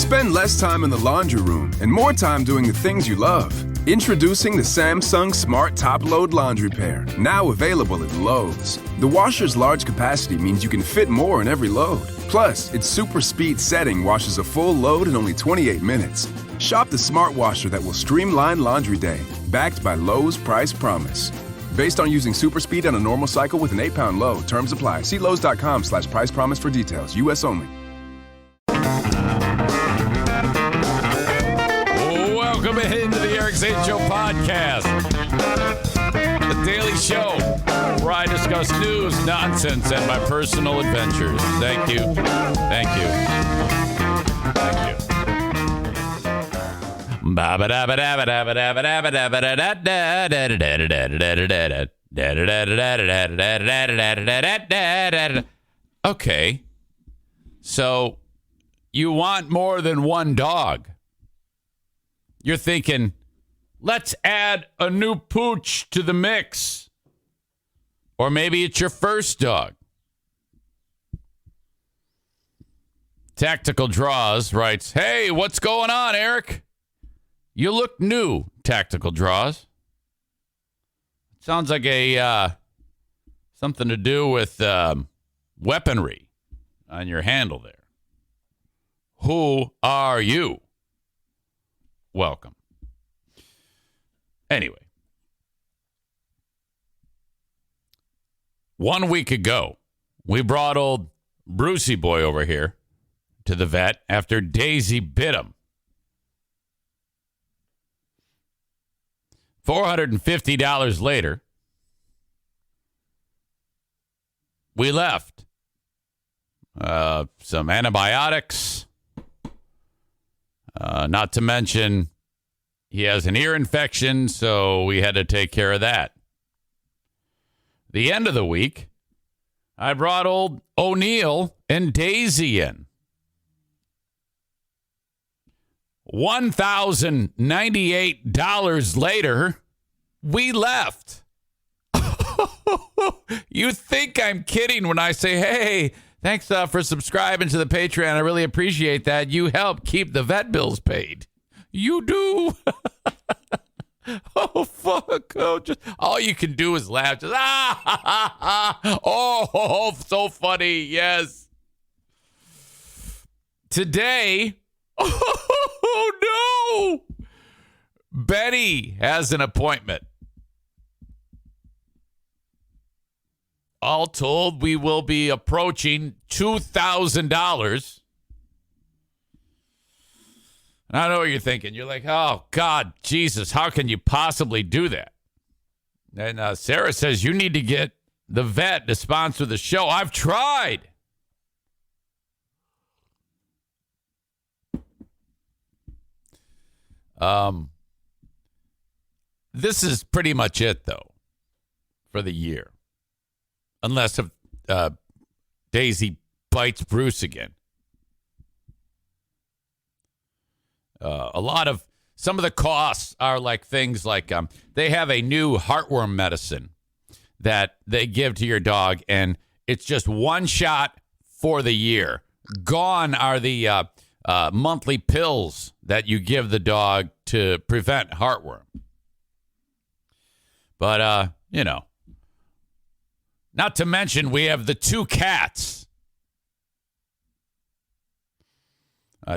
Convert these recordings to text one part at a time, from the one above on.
Spend less time in the laundry room and more time doing the things you love. Introducing the Samsung Smart Top Load Laundry Pair, now available at Lowe's. The washer's large capacity means you can fit more in every load. Plus, its super speed setting washes a full load in only 28 minutes. Shop the smart washer that will streamline laundry day, backed by Lowe's Price Promise. Based on using super speed on a normal cycle with an 8-pound load. Terms apply. See Lowe's.com/price promise for details. U.S. only. Welcome into the Eric Zane Show Podcast, the daily show where I discuss news, nonsense, and my personal adventures. Thank you. Thank you. Thank you. Okay, so you want more than one dog. You're thinking, let's add a new pooch to the mix. Or maybe it's your first dog. Tactical Draws writes, hey, what's going on, Eric? You look new, Tactical Draws. Sounds like a something to do with weaponry on your handle there. Who are you? Welcome. Anyway, 1 week ago, we brought old Brucey boy over here to the vet after Daisy bit him. $450 later, we left. Some antibiotics. Not to mention, he has an ear infection, so we had to take care of that. The end of the week, I brought old O'Neill and Daisy in. $1,098 later, we left. You think I'm kidding when I say, hey, thanks for subscribing to the Patreon. I really appreciate that. You help keep the vet bills paid. You do. Oh, fuck. Oh, all you can do is laugh. Just, Oh, so funny. Yes. Today, oh, no. Betty has an appointment. All told, we will be approaching $2,000. And I know what you're thinking. You're like, oh, God, Jesus, how can you possibly do that? And Sarah says, you need to get the vet to sponsor the show. I've tried. This is pretty much it, though, for the year. Unless Daisy bites Bruce again. Some of the costs are like things like they have a new heartworm medicine that they give to your dog, and it's just one shot for the year. Gone are the monthly pills that you give the dog to prevent heartworm. But, not to mention we have the two cats.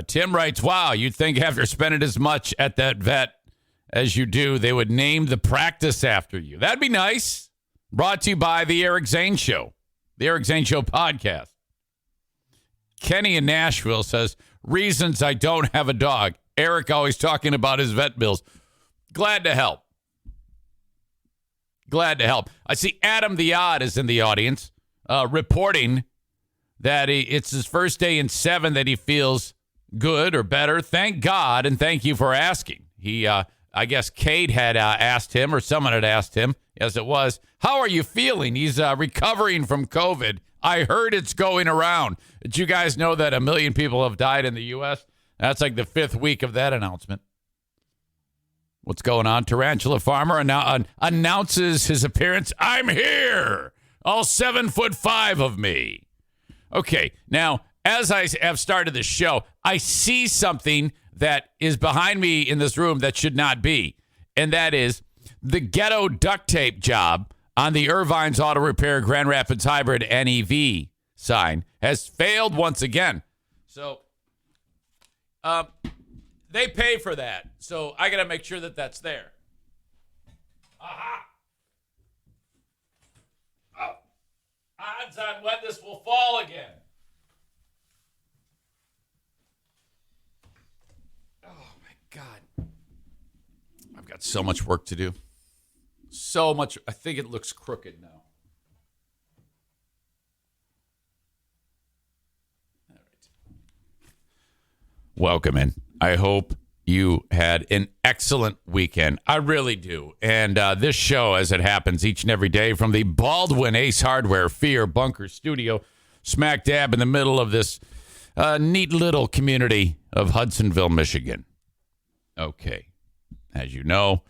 Tim writes, wow, you'd think after spending as much at that vet as you do, they would name the practice after you. That'd be nice. Brought to you by the Eric Zane Show, the Eric Zane Show Podcast. Kenny in Nashville says, reasons I don't have a dog. Eric always talking about his vet bills. Glad to help. Glad to help. I see Adam the Odd is in the audience reporting that it's his first day in 7 that he feels good or better. Thank God, and thank you for asking. He, I guess Kate had asked him, or someone had asked him, as it was, how are you feeling? He's recovering from COVID. I heard it's going around. Did you guys know that 1 million people have died in the U.S.? That's like the 5th week of that announcement. What's going on? Tarantula Farmer announces his appearance. I'm here. All 7'5" of me. Okay, now, as I have started the show, I see something that is behind me in this room that should not be. And that is the ghetto duct tape job on the Irvine's Auto Repair Grand Rapids Hybrid NEV sign has failed once again. So they pay for that. So I got to make sure that that's there. Aha! Oh. Odds on when this will fall again. God, I've got so much work to do. So much. I think it looks crooked now. All right. Welcome in. I hope you had an excellent weekend. I really do. And this show, as it happens each and every day from the Baldwin Ace Hardware Fear Bunker Studio, smack dab in the middle of this neat little community of Hudsonville, Michigan. Okay. As you know,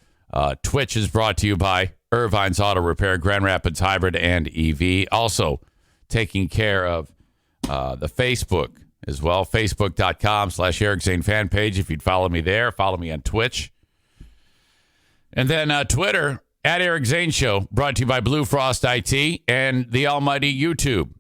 Twitch is brought to you by Irvine's Auto Repair, Grand Rapids Hybrid and EV. Also taking care of the Facebook as well. Facebook.com/Eric Zane fan page. If you'd follow me there, follow me on Twitch. And then Twitter, @Eric Zane Show, brought to you by Blue Frost IT and the almighty YouTube.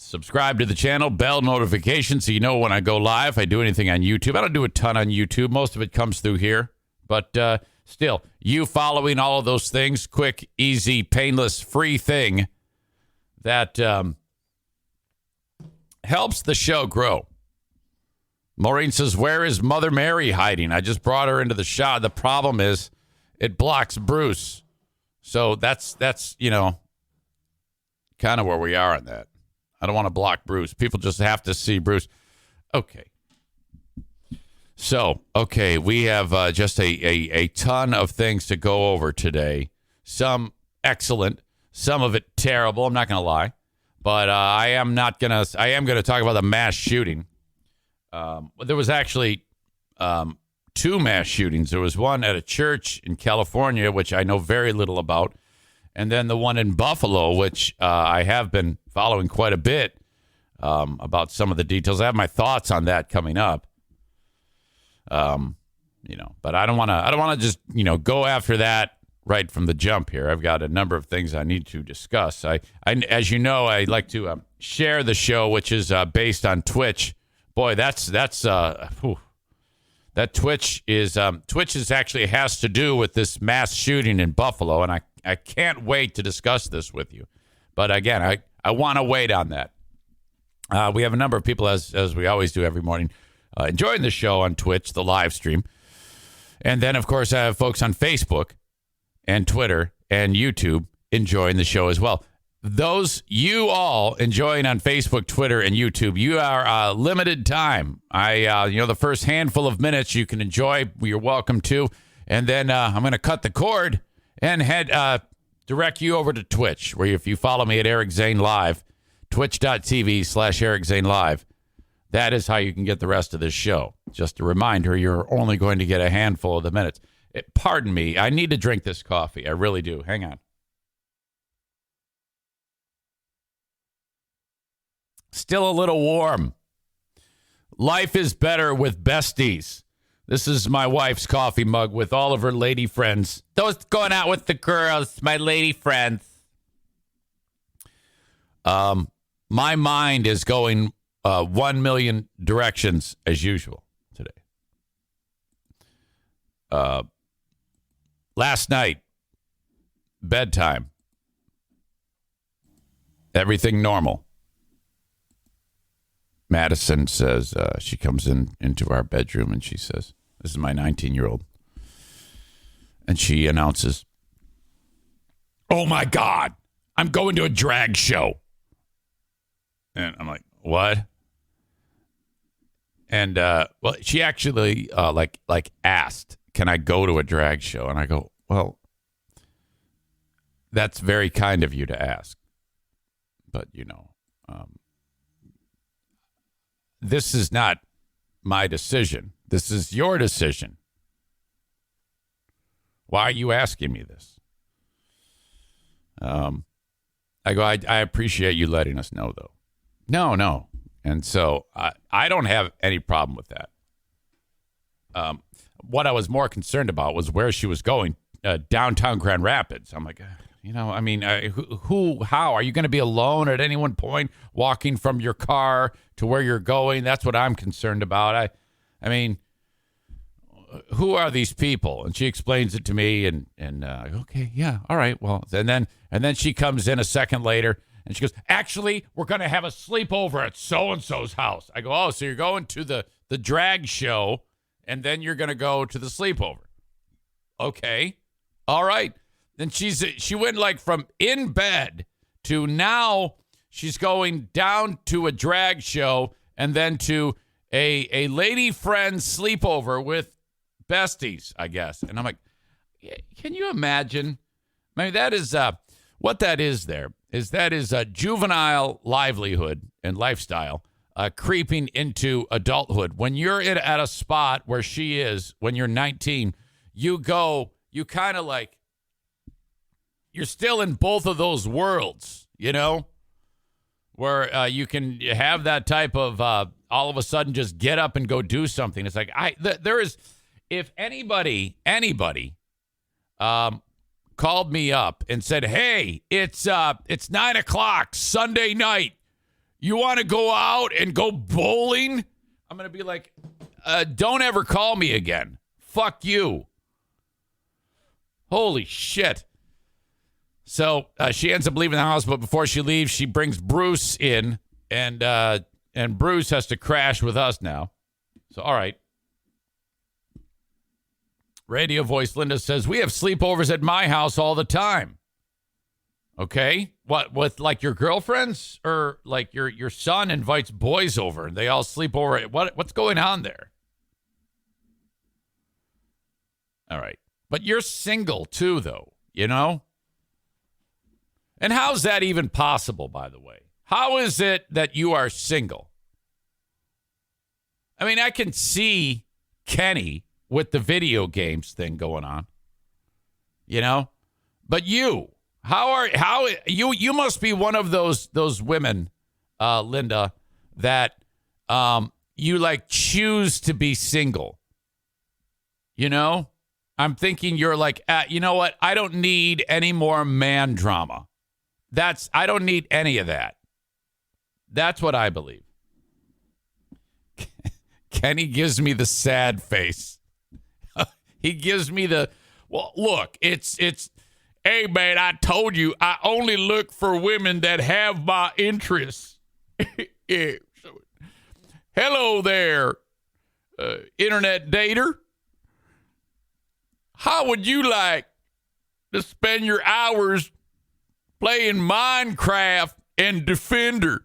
Subscribe to the channel, bell notification so you know when I go live. If I do anything on YouTube, I don't do a ton on YouTube. Most of it comes through here. But still, you following all of those things, quick, easy, painless, free thing that helps the show grow. Maureen says, where is Mother Mary hiding? I just brought her into the shot. The problem is it blocks Bruce. So that's kind of where we are on that. I don't want to block Bruce. People just have to see Bruce. Okay. So, we have just a ton of things to go over today. Some excellent, some of it terrible. I'm not going to lie. But I am going to talk about the mass shooting. There was actually two mass shootings. There was one at a church in California, which I know very little about. And then the one in Buffalo, which I have been following quite a bit about some of the details. I have my thoughts on that coming up. But I don't want to just, go after that right from the jump here. I've got a number of things I need to discuss. I as you know, I like to share the show, which is based on Twitch. Boy, that Twitch is actually has to do with this mass shooting in Buffalo, and I can't wait to discuss this with you. But again, I want to wait on that. We have a number of people, as we always do every morning, enjoying the show on Twitch, the live stream. And then, of course, I have folks on Facebook and Twitter and YouTube enjoying the show as well. Those you all enjoying on Facebook, Twitter, and YouTube, you are limited time. The first handful of minutes you can enjoy, you're welcome to. And then I'm going to cut the cord and direct you over to Twitch, where if you follow me at Eric Zane Live, twitch.tv/Eric Zane Live, that is how you can get the rest of this show. Just a reminder, you're only going to get a handful of the minutes. Pardon me, I need to drink this coffee. I really do. Hang on. Still a little warm. Life is better with besties. This is my wife's coffee mug with all of her lady friends. Those going out with the girls, my lady friends. My mind is going 1 million directions as usual today. Last night, bedtime. Everything normal. Madison says, she comes into our bedroom and she says, this is my 19-year-old. And she announces, oh my God, I'm going to a drag show. And I'm like, what? And, she actually, asked, can I go to a drag show? And I go, well, that's very kind of you to ask. But, this is not my decision. This is your decision. Why are you asking me this? I go, I appreciate you letting us know, though. No. And so I don't have any problem with that. What I was more concerned about was where she was going, downtown Grand Rapids. I'm like, how are you going to be alone at any one point walking from your car to where you're going? That's what I'm concerned about. I mean, who are these people? And she explains it to me, and okay, yeah, all right, well, and then she comes in a second later, and she goes, actually, we're going to have a sleepover at so-and-so's house. I go, oh, so you're going to the drag show, and then you're going to go to the sleepover. Okay, all right. Then she went like from in bed to now she's going down to a drag show and then to a lady friend sleepover with besties, I guess. And I'm like, can you imagine? I mean, that is what that is there is that is a juvenile livelihood and lifestyle creeping into adulthood. When you're at a spot where she is, when you're 19, you kind of like, you're still in both of those worlds, you know, where you can have that type of all of a sudden just get up and go do something. It's like there is, if anybody called me up and said, hey, it's 9:00 Sunday night, you want to go out and go bowling? I'm going to be like, don't ever call me again. Fuck you. Holy shit. So she ends up leaving the house, but before she leaves, she brings Bruce in, and Bruce has to crash with us now. So, all right. Radio voice Linda says, we have sleepovers at my house all the time. Okay. What, with like your girlfriends, or like your son invites boys over and they all sleep over? What's going on there? All right. But you're single too, though, you know? And how's that even possible, by the way? How is it that you are single? I mean, I can see Kenny with the video games thing going on, you know? But you must be one of those women, Linda, that you like choose to be single. You know? I'm thinking you're like, you know what? I don't need any more man drama. I don't need any of that. That's what I believe. Kenny gives me the sad face. He gives me well, look, it's, hey, man, I told you, I only look for women that have my interests. Yeah. Hello there, internet dater. How would you like to spend your hours playing Minecraft and Defender?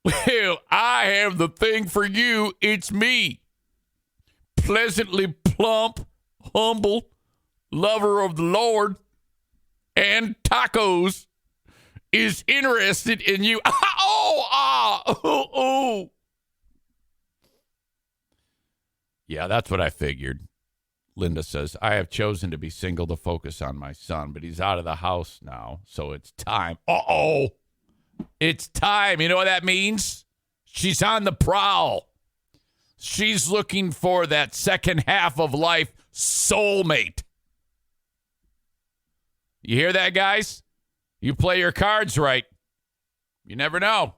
Well, I have the thing for you. It's me. Pleasantly plump, humble, lover of the Lord, and tacos is interested in you. Oh. Yeah, that's what I figured. Linda says, I have chosen to be single to focus on my son, but he's out of the house now, so it's time. Uh-oh. It's time. You know what that means? She's on the prowl. She's looking for that second half of life soulmate. You hear that, guys? You play your cards right. You never know.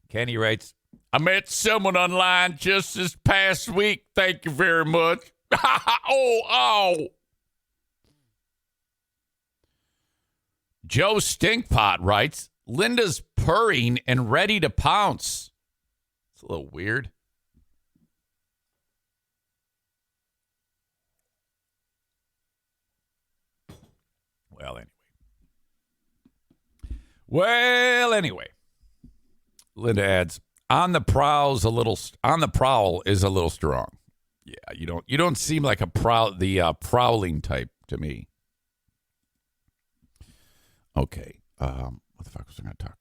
Kenny writes, I met someone online just this past week. Thank you very much. Oh. Joe Stinkpot writes, Linda's purring and ready to pounce. It's a little weird. Well, anyway. Linda adds, on the prowl is a little strong. Yeah, you don't seem like prowling type to me. Okay. What the fuck was I going to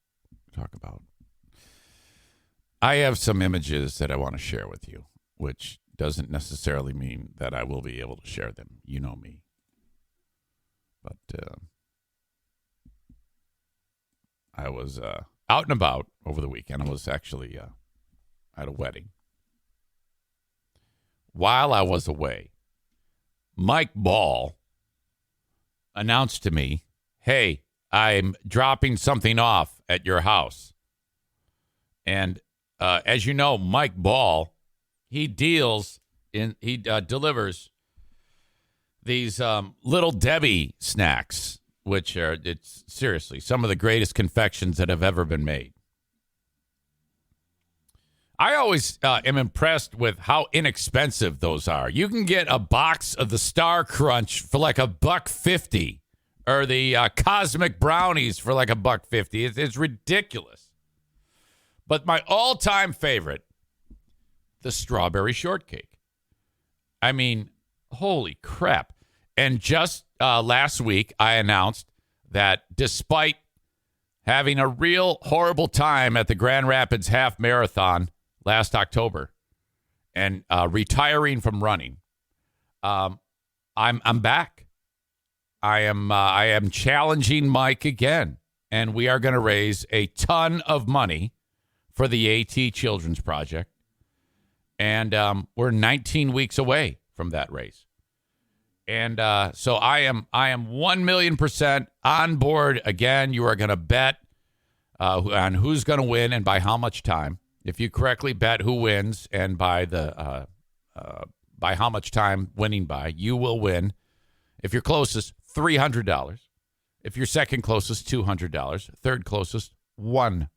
talk about? I have some images that I want to share with you, which doesn't necessarily mean that I will be able to share them. You know me. But I was out and about over the weekend. I was actually at a wedding. While I was away, Mike Ball announced to me, hey, I'm dropping something off at your house. And as you know, Mike Ball, he delivers these Little Debbie snacks, which are, it's seriously some of the greatest confections that have ever been made. I always am impressed with how inexpensive those are. You can get a box of the Star Crunch for like $1.50, or the Cosmic Brownies for like $1.50. It's ridiculous. But my all-time favorite, the strawberry shortcake. I mean, holy crap. And just last week, I announced that despite having a real horrible time at the Grand Rapids Half Marathon last October and retiring from running, I'm back. I am challenging Mike again, and we are going to raise a ton of money for the AT Children's Project. And we're 19 weeks away from that race. And so I am 1,000,000% on board again. You are going to bet on who's going to win and by how much time. If you correctly bet who wins and by how much time winning by, you will win. If you're closest, $300. If you're second closest, $200. Third closest, $100.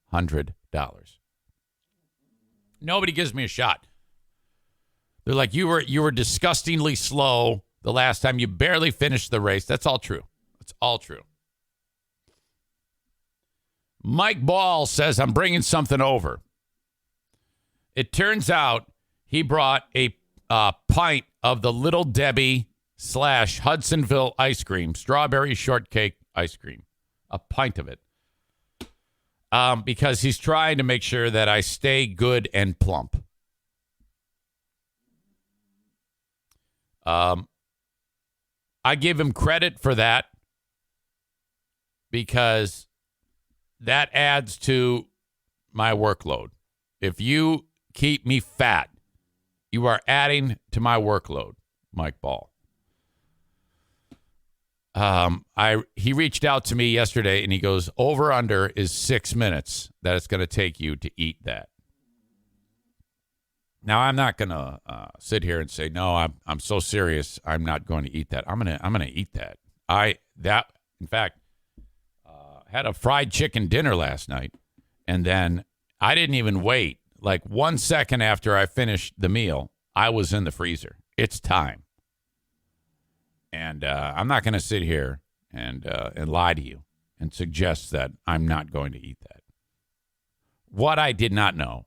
Nobody gives me a shot. They're like, you were disgustingly slow the last time. You barely finished the race. That's all true. It's all true. Mike Ball says, I'm bringing something over. It turns out he brought a pint of the Little Debbie / Hudsonville ice cream, strawberry shortcake ice cream, a pint of it, because he's trying to make sure that I stay good and plump. I give him credit for that because that adds to my workload. If you keep me fat, you are adding to my workload, Mike Ball. He reached out to me yesterday and he goes, over under is 6 minutes that it's going to take you to eat that. Now, I'm not going to sit here and say, no, I'm so serious, I'm not going to eat that. I'm going to eat that. In fact, had a fried chicken dinner last night, and then I didn't even wait. Like 1 second after I finished the meal, I was in the freezer. It's time. And I'm not going to sit here and lie to you and suggest that I'm not going to eat that. What I did not know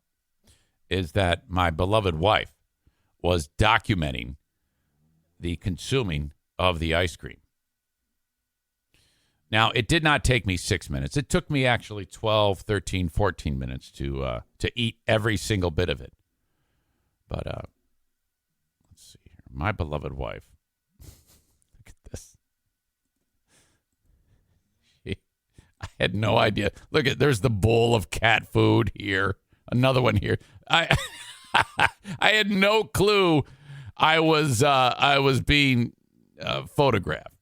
is that my beloved wife was documenting the consuming of the ice cream. Now, it did not take me 6 minutes. It took me actually 12, 13, 14 minutes to eat every single bit of it. But let's see here. My beloved wife. Look at this. I had no idea. Look at, there's the bowl of cat food here. Another one here. I had no clue I was being photographed.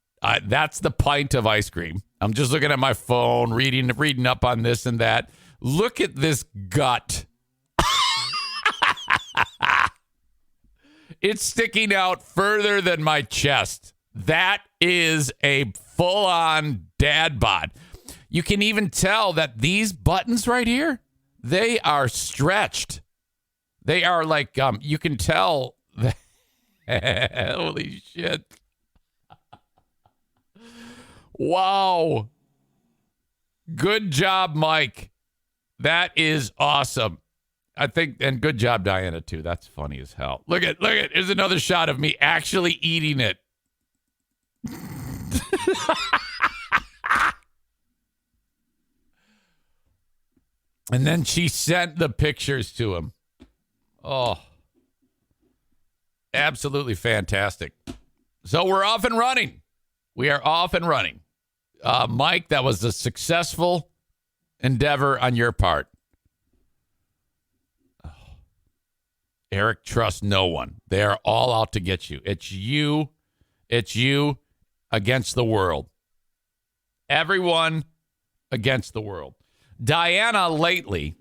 That's the pint of ice cream. I'm just looking at my phone, reading up on this and that. Look at this gut. It's sticking out further than my chest. That is a full-on dad bod. You can even tell that these buttons right here, they are stretched. They are like, you can tell. Holy shit. Wow. Good job, Mike. That is awesome. I think, and good job, Diana, too. That's funny as hell. Look at, here's another shot of me actually eating it. And then she sent the pictures to him. Oh, absolutely fantastic. So we're off and running. We are off and running. Mike, that was a successful endeavor on your part. Oh. Eric, trust no one. They are all out to get you. It's you. It's you against the world. Everyone against the world. Diana lately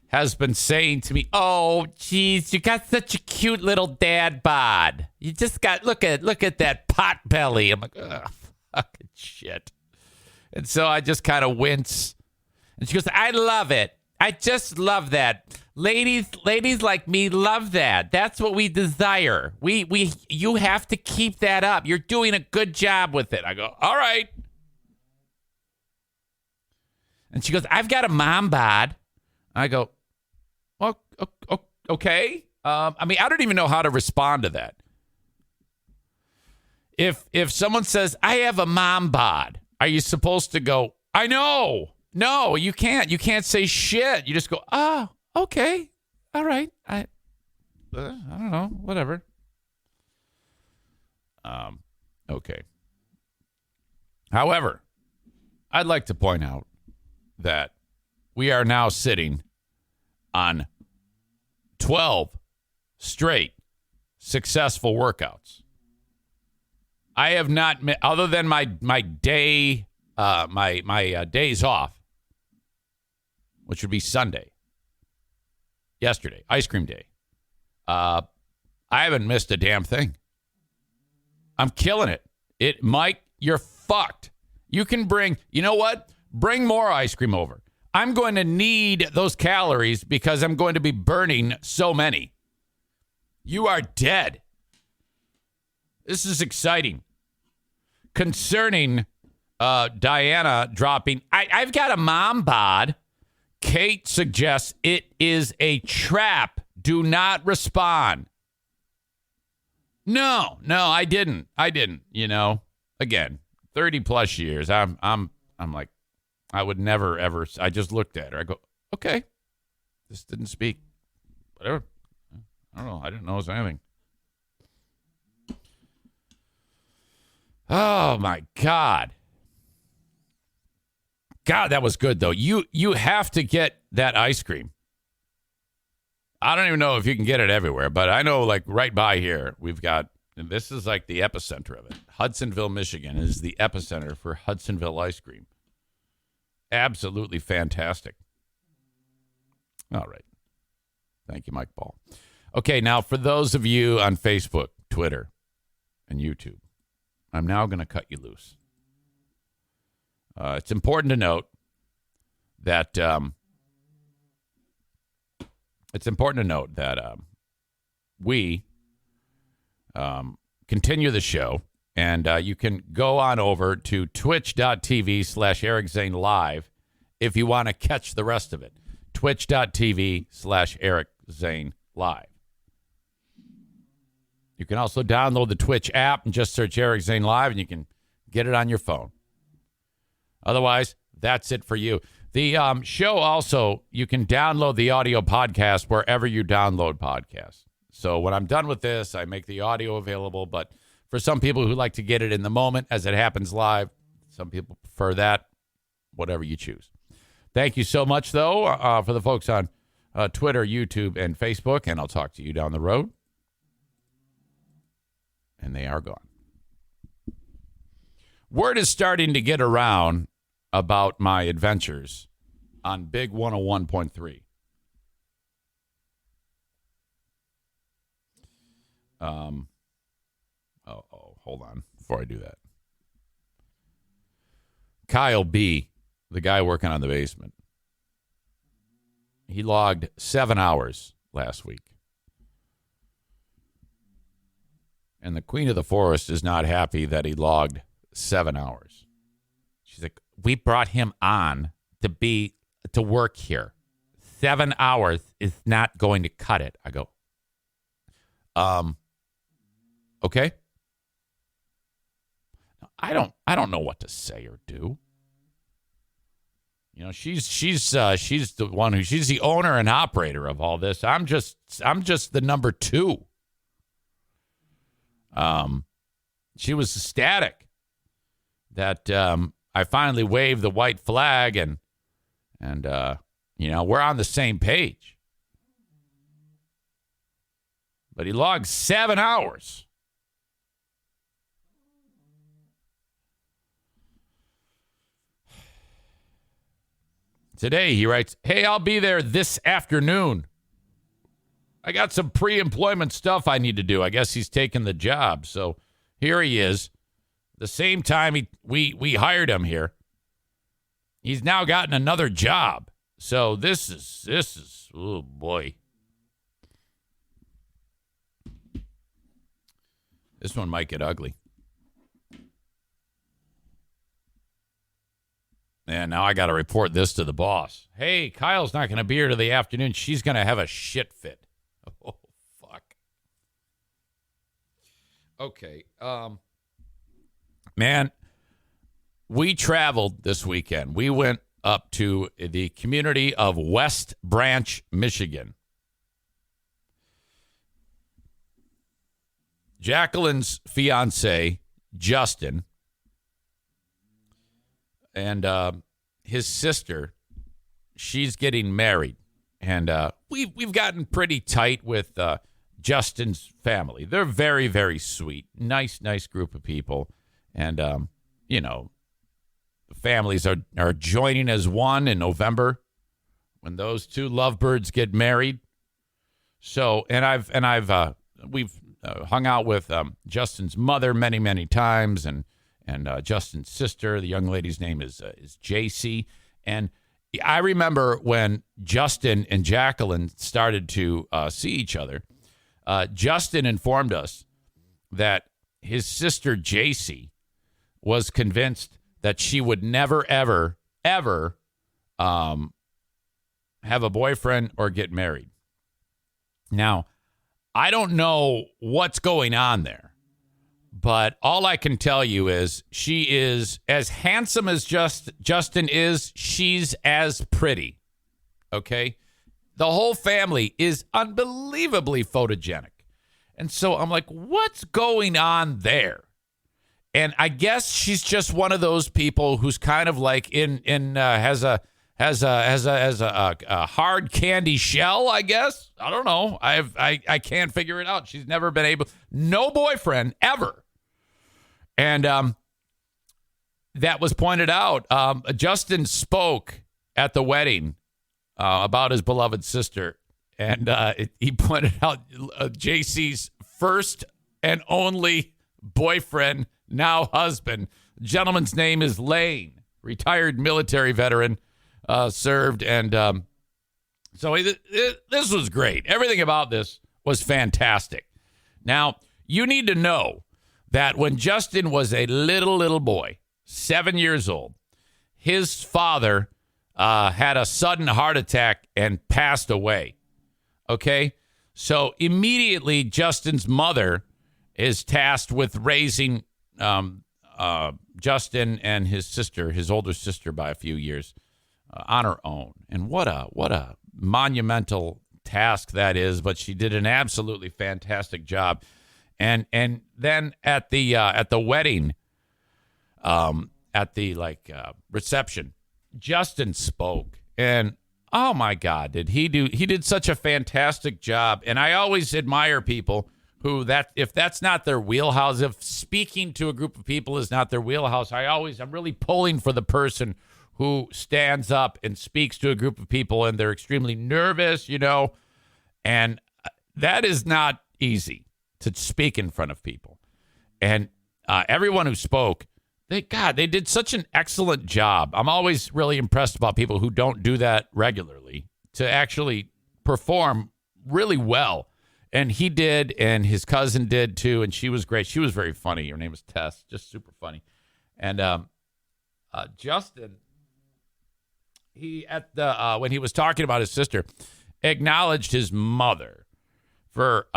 has been saying to me, "Oh, geez, you got such a cute little dad bod. You just got look at that pot belly." I'm like, ugh, fucking shit. And so I just kind of wince. And she goes, "I love it. I just love that. Ladies like me love that. That's what we desire. You have to keep that up. You're doing a good job with it." I go, "All right." And she goes, "I've got a mom bod." I go, "Well, okay." I mean, I don't even know how to respond to that. If someone says, "I have a mom bod," are you supposed to go, "I know"? No, you can't. You can't say shit. You just go, "Oh, okay, all right. I don't know, whatever." Okay. However, I'd like to point out that we are now sitting on 12 straight successful workouts. I have not, other than my day, my days off, which would be Sunday, yesterday, ice cream day. I haven't missed a damn thing. I'm killing it. Mike, you're fucked. You can bring, you know what? Bring more ice cream over. I'm going to need those calories because I'm going to be burning so many. You are dead. This is exciting. Concerning Diana dropping, I've got a mom bod. Kate suggests it is a trap. Do not respond. No, I didn't. You know, again, 30 plus years. I'm like, I would never, ever. I just looked at her. I go, okay. This didn't speak. Whatever. I don't know. I didn't notice anything. Oh, my God. God, that was good, though. You have to get that ice cream. I don't even know if you can get it everywhere, but I know, like, right by here, we've got, and this is like the epicenter of it. Hudsonville, Michigan is the epicenter for Hudsonville ice cream. Absolutely fantastic. All right. Thank you, Mike Ball. Okay, now for those of you on Facebook, Twitter, and YouTube, I'm now going to cut you loose. It's important to note that we continue the show, and you can go on over to twitch.tv/Eric Zane Live if you want to catch the rest of it. Twitch.tv/Eric Zane Live. You can also download the Twitch app and just search Eric Zane Live, and you can get it on your phone. Otherwise, that's it for you. The show also, you can download the audio podcast wherever you download podcasts. So when I'm done with this, I make the audio available. But for some people who like to get it in the moment as it happens live, some people prefer that, whatever you choose. Thank you so much, though, for the folks on Twitter, YouTube, and Facebook. And I'll talk to you down the road. And they are gone. Word is starting to get around about my adventures on Big 101.3. Hold on before I do that. Kyle B., the guy working on the basement, he logged 7 hours last week. And the Queen of the Forest is not happy that he logged 7 hours. She's like, we brought him on to work here. 7 hours is not going to cut it. I go, okay. I don't know what to say or do. You know, she's the one she's the owner and operator of all this. I'm just the number two. She was ecstatic that I finally waved the white flag and And, we're on the same page. But he logged 7 hours. Today, he writes, "Hey, I'll be there this afternoon. I got some pre-employment stuff I need to do." I guess he's taking the job. So here he is. The same time we hired him here, he's now gotten another job. So this is oh boy. This one might get ugly. And now I got to report this to the boss. Hey, Kyle's not going to be here till the afternoon. She's going to have a shit fit. Oh, fuck. Okay. Man, we traveled this weekend. We went up to the community of West Branch, Michigan. Jacqueline's fiance, Justin, and his sister, she's getting married. And we've gotten pretty tight with Justin's family. They're very, very sweet. Nice group of people. And, the families are joining as one in November when those two lovebirds get married. So, we've hung out with Justin's mother many, many times, and Justin's sister. The young lady's name is JC. And I remember when Justin and Jacqueline started to see each other, Justin informed us that his sister JC was convinced that she would never, ever, ever have a boyfriend or get married. Now, I don't know what's going on there, but all I can tell you is she is as handsome as Justin is. She's as pretty. Okay? The whole family is unbelievably photogenic. And so I'm like, what's going on there? And I guess she's just one of those people who's kind of like has a hard candy shell, I guess. I don't know. I can't figure it out. She's never been able, no boyfriend ever. And that was pointed out. Justin spoke at the wedding about his beloved sister, and he pointed out JC's first and only boyfriend, now husband. The gentleman's name is Lane, retired military veteran, served, and so this was great. Everything about this was fantastic. Now, you need to know that when Justin was a little boy, 7 years old, his father had a sudden heart attack and passed away. Okay? So immediately, Justin's mother is tasked with raising Justin and his sister, his older sister by a few years, on her own. And what a monumental task that is, but she did an absolutely fantastic job. And then at the wedding, at the reception, Justin spoke, and oh my God, he did such a fantastic job. And I always admire people who if that's not their wheelhouse, if speaking to a group of people is not their wheelhouse, I'm really pulling for the person who stands up and speaks to a group of people and they're extremely nervous, and that is not easy to speak in front of people. And everyone who spoke, they did such an excellent job. I'm always really impressed about people who don't do that regularly to actually perform really well. And he did, and his cousin did too, and she was great. She was very funny. Her name was Tess, just super funny. And Justin, when he was talking about his sister, acknowledged his mother for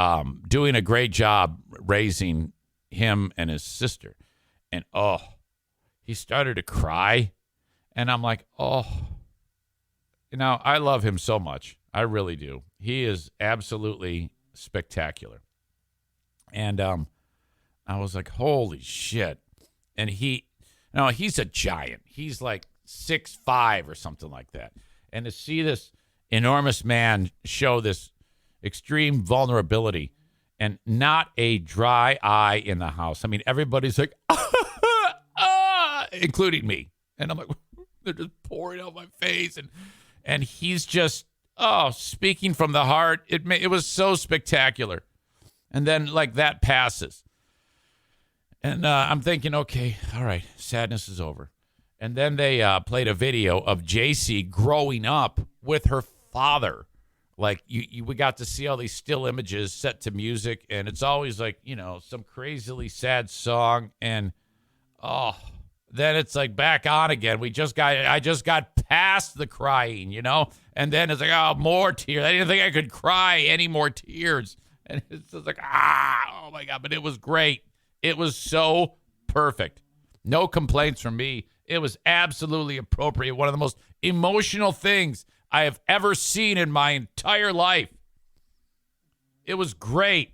doing a great job raising him and his sister. And he started to cry, and I'm like, I love him so much. I really do. He is absolutely spectacular. And I was like, holy shit. And he's a giant. He's like 6'5" or something like that. And to see this enormous man show this extreme vulnerability and not a dry eye in the house. I mean, everybody's like, including me. And I'm like, they're just pouring out my face. And he's just, speaking from the heart. It was so spectacular. And then, like, that passes. And I'm thinking, okay, all right, sadness is over. And then they played a video of JC growing up with her father. Like, we got to see all these still images set to music, and it's always like, some crazily sad song, and then it's like back on again. I just got past the crying, and then it's like, more tears. I didn't think I could cry any more tears, and it's just like, oh my God, but it was great. It was so perfect. No complaints from me. It was absolutely appropriate. One of the most emotional things I have ever seen in my entire life. It was great.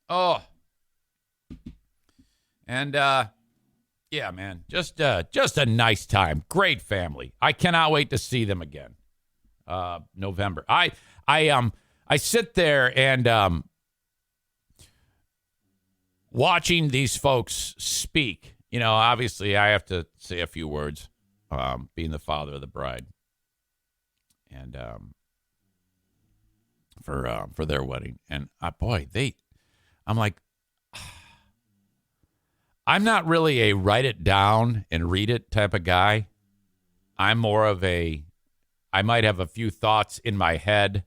Oh. And, yeah, man, just a nice time. Great family. I cannot wait to see them again. November. I sit there and, watching these folks speak, obviously I have to say a few words, being the father of the bride, and for their wedding. And I'm like, I'm not really a write it down and read it type of guy. I'm more of I might have a few thoughts in my head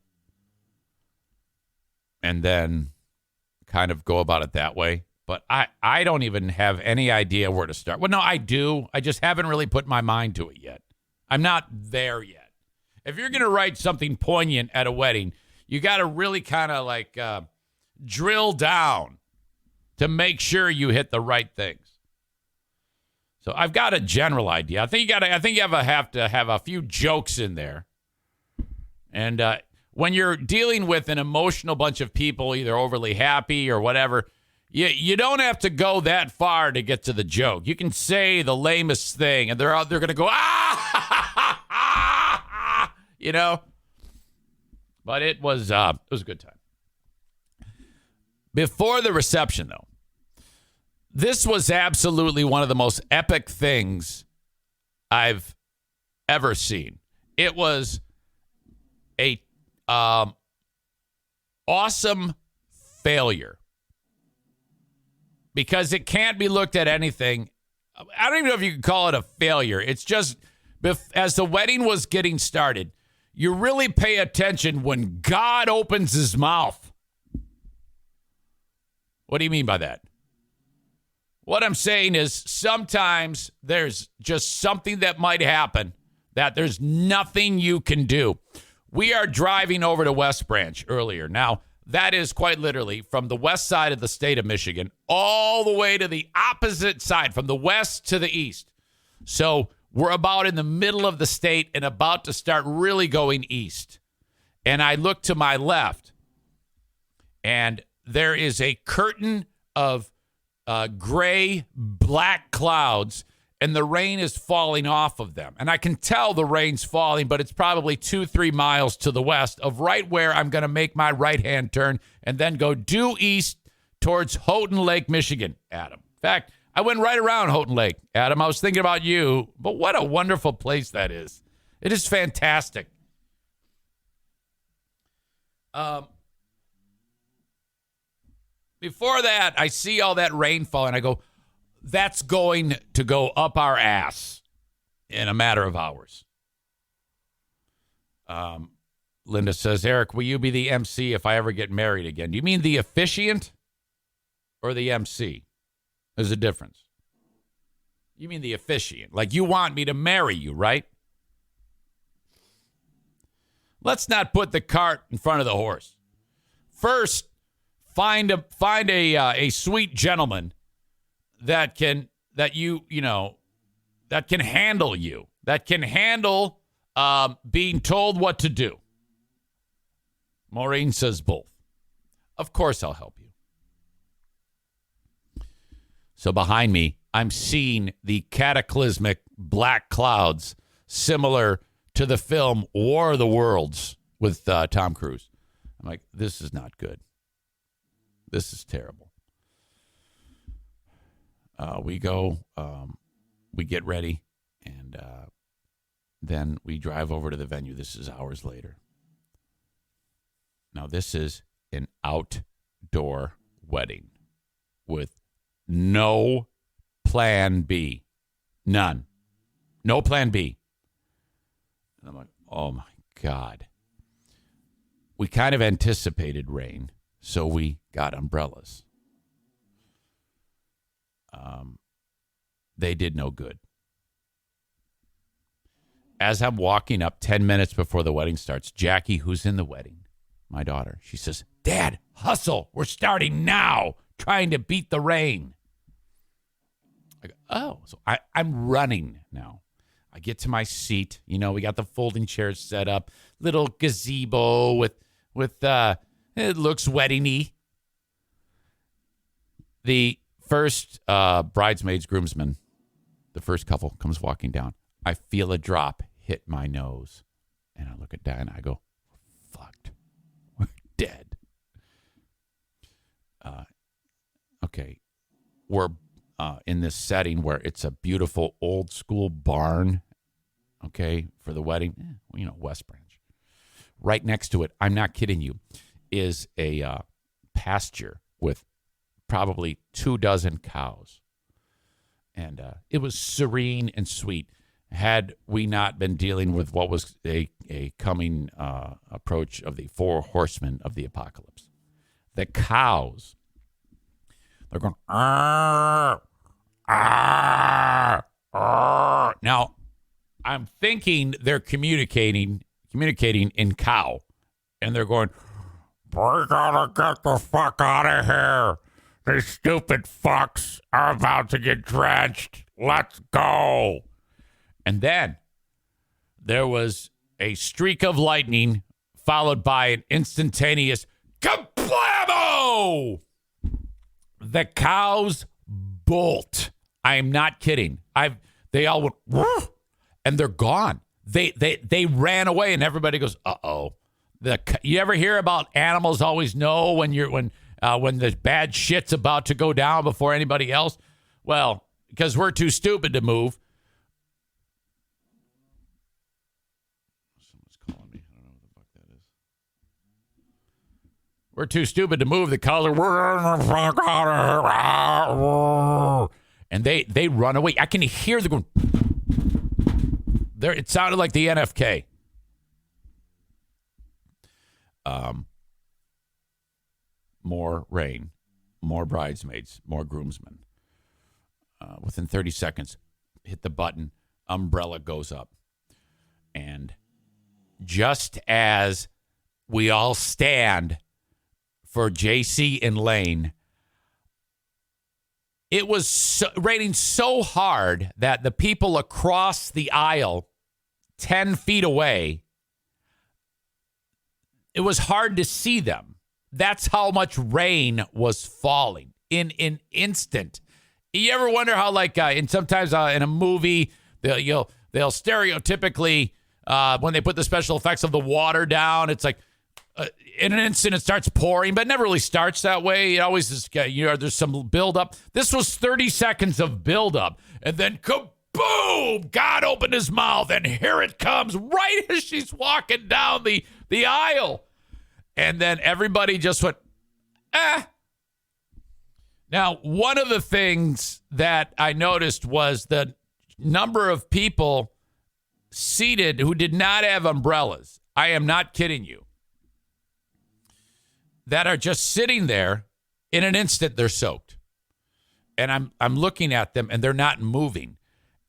and then kind of go about it that way. But I don't even have any idea where to start. Well, no, I do. I just haven't really put my mind to it yet. I'm not there yet. If you're going to write something poignant at a wedding, you got to really kind of like drill down to make sure you hit the right things. So I've got a general idea. I think you have to have a few jokes in there. And when you're dealing with an emotional bunch of people, either overly happy or whatever, you don't have to go that far to get to the joke. You can say the lamest thing, and they're going to go, But it was a good time. Before the reception, though, this was absolutely one of the most epic things I've ever seen. It was a awesome failure. Because it can't be looked at anything. I don't even know if you could call it a failure. It's just, as the wedding was getting started, you really pay attention when God opens his mouth. What do you mean by that? What I'm saying is sometimes there's just something that might happen that there's nothing you can do. We are driving over to West Branch earlier. Now, that is quite literally from the west side of the state of Michigan all the way to the opposite side, from the west to the east. So we're about in the middle of the state and about to start really going east. And I look to my left, and there is a curtain of gray, black clouds, and the rain is falling off of them. And I can tell the rain's falling, but it's probably 2-3 miles to the west of right where I'm going to make my right-hand turn and then go due east towards Houghton Lake, Michigan, Adam. In fact, I went right around Houghton Lake, Adam. I was thinking about you, but what a wonderful place that is. It is fantastic. Before that, I see all that rainfall, and I go, that's going to go up our ass in a matter of hours. Linda says, Eric, will you be the MC if I ever get married again? Do you mean the officiant or the MC? There's a difference. You mean the officiant. Like you want me to marry you, right? Let's not put the cart in front of the horse. First, find a sweet gentleman that can handle you, that can handle being told what to do. Maureen says both. Of course I'll help you. So behind me, I'm seeing the cataclysmic black clouds similar to the film War of the Worlds with Tom Cruise. I'm like, this is not good. This is terrible. We go, we get ready, and then we drive over to the venue. This is hours later. Now, this is an outdoor wedding with no plan B. None. No plan B. And I'm like, oh, my God. We kind of anticipated rain, so we got umbrellas. They did no good. As I'm walking up 10 minutes before the wedding starts, Jackie, who's in the wedding, my daughter, she says, Dad, hustle. We're starting now, trying to beat the rain. I go, oh, so I'm running now. I get to my seat. You know, we got the folding chairs set up, little gazebo with it looks wedding-y. The first bridesmaids, groomsmen, the first couple comes walking down. I feel a drop hit my nose. And I look at Dad and I go, we're fucked. We're dead. Okay. We're in this setting where it's a beautiful old school barn, okay, for the wedding. West Branch. Right next to it, I'm not kidding you, is a pasture with probably 24 cows. And it was serene and sweet. Had we not been dealing with what was a coming approach of the 4 horsemen of the apocalypse. The cows, they're going, arr, arr, arr. Now, I'm thinking they're communicating in cow. And they're going, we gotta get the fuck out of here. These stupid fucks are about to get drenched. Let's go. And then there was a streak of lightning followed by an instantaneous kablamo! The cows bolt. I am not kidding. They all went, woof, and they're gone. They ran away, and everybody goes, uh-oh. You ever hear about animals always know when the bad shit's about to go down before anybody else? Well, because we're too stupid to move. Someone's calling me. I don't know what the fuck that is. We're too stupid to move. The color. And they run away. I can hear them going. There, it sounded like the NFK. More rain, more bridesmaids, more groomsmen. Within 30 seconds, hit the button, umbrella goes up. And just as we all stand for JC and Lane, it was raining so hard that the people across the aisle, 10 feet away, it was hard to see them. That's how much rain was falling in an instant. You ever wonder how, and sometimes in a movie, they'll stereotypically, when they put the special effects of the water down, it's like in an instant it starts pouring, but it never really starts that way. It always is, there's some buildup. This was 30 seconds of buildup, and then kaboom! God opened his mouth, and here it comes right as she's walking down the aisle. And then everybody just went, Now, one of the things that I noticed was the number of people seated who did not have umbrellas. I am not kidding you. That are just sitting there. In an instant, they're soaked. And I'm looking at them, and they're not moving.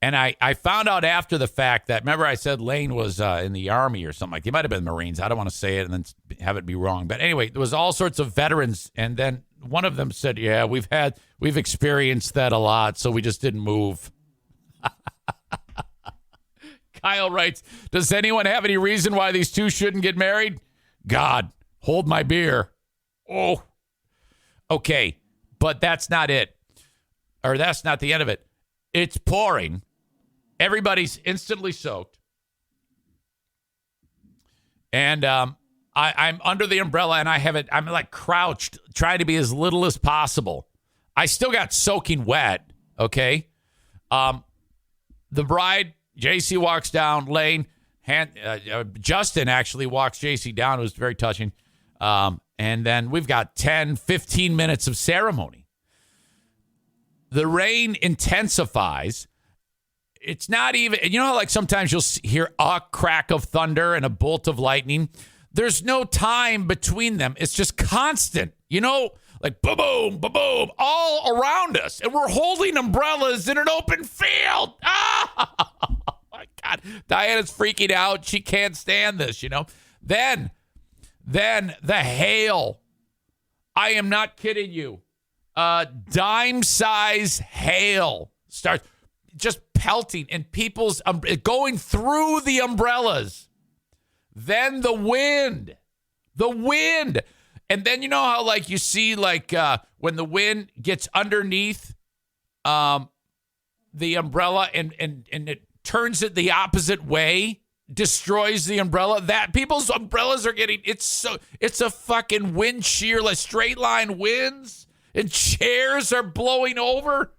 And I found out after the fact that, remember I said Lane was in the Army or something like that. He might have been Marines. I don't want to say it and then have it be wrong. But anyway, there was all sorts of veterans. And then one of them said, yeah, we've experienced that a lot, so we just didn't move. Kyle writes, does anyone have any reason why these two shouldn't get married? God, hold my beer. Oh. Okay, but that's not it. Or that's not the end of it. It's pouring. Everybody's instantly soaked. And I'm under the umbrella, and I'm like crouched, trying to be as little as possible. I still got soaking wet, okay? The bride, JC, walks down. Lane, Justin actually walks JC down. It was very touching. And then we've got 10, 15 minutes of ceremony. The rain intensifies. It's not even, how like sometimes you'll hear a crack of thunder and a bolt of lightning? There's no time between them. It's just constant, like boom, boom, boom, all around us. And we're holding umbrellas in an open field. Ah, oh my God. Diana's freaking out. She can't stand this, Then the hail. I am not kidding you. Dime-size hail starts just pelting and people's going through the umbrellas. Then the wind. And then how like you see like when the wind gets underneath the umbrella and it turns it the opposite way, destroys the umbrella. That people's umbrellas are getting it's a fucking wind shear, like straight line winds, and chairs are blowing over.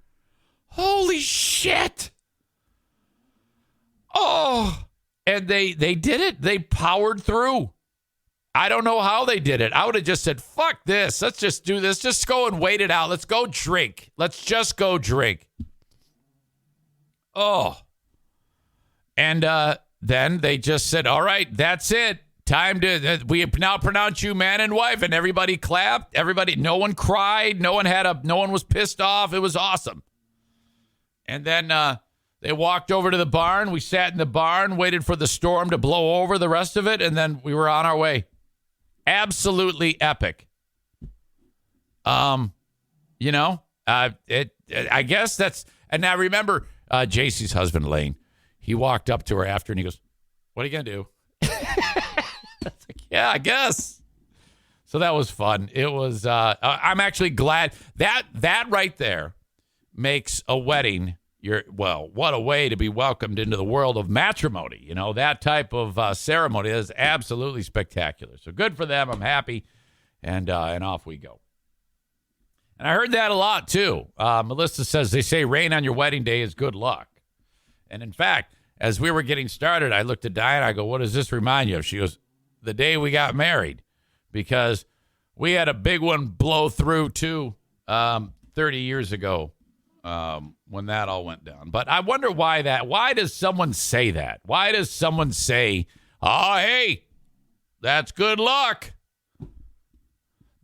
Holy shit. Oh, and they did it. They powered through. I don't know how they did it. I would have just said, fuck this. Let's just do this. Just go and wait it out. Let's go drink. Let's just go drink. Oh. And then they just said, all right, that's it. Time to, we now pronounce you man and wife. And everybody clapped. No one cried. No one was pissed off. It was awesome. And then they walked over to the barn. We sat in the barn, waited for the storm to blow over the rest of it, and then we were on our way. Absolutely epic. I guess that's, and I remember JC's husband, Lane, he walked up to her after and he goes, what are you going to do? That's like, yeah, I guess. So that was fun. It was, I'm actually glad that right there makes a wedding what a way to be welcomed into the world of matrimony. That type of ceremony is absolutely spectacular. So good for them. I'm happy. And off we go. And I heard that a lot, too. Melissa says, they say rain on your wedding day is good luck. And in fact, as we were getting started, I looked at Diane. I go, what does this remind you of? She goes, the day we got married. Because we had a big one blow through, too, 30 years ago. When that all went down. But I wonder why does someone say that? Why does someone say, oh, hey, that's good luck?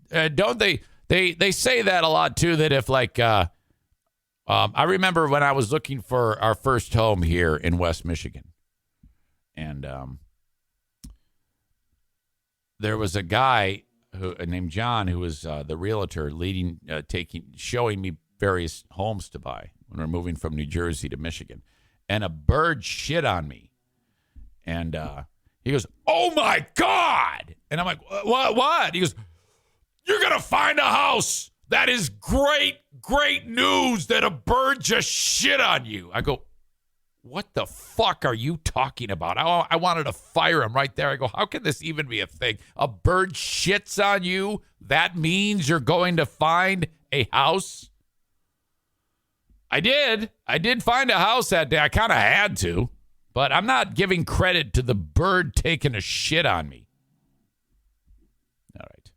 Don't they say that a lot too, that if like, I remember when I was looking for our first home here in West Michigan, and there was a guy named John who was the realtor showing me various homes to buy when we're moving from New Jersey to Michigan, and a bird shit on me, and he goes, oh my God, and I'm like, what? He goes, you're gonna find a house. That is great news that a bird just shit on you. I go, what the fuck are you talking about? I wanted to fire him right there. I go, how can this even be a thing? A bird shits on you? That means you're going to find a house? I did find a house that day. I kind of had to, but I'm not giving credit to the bird taking a shit on me. All right.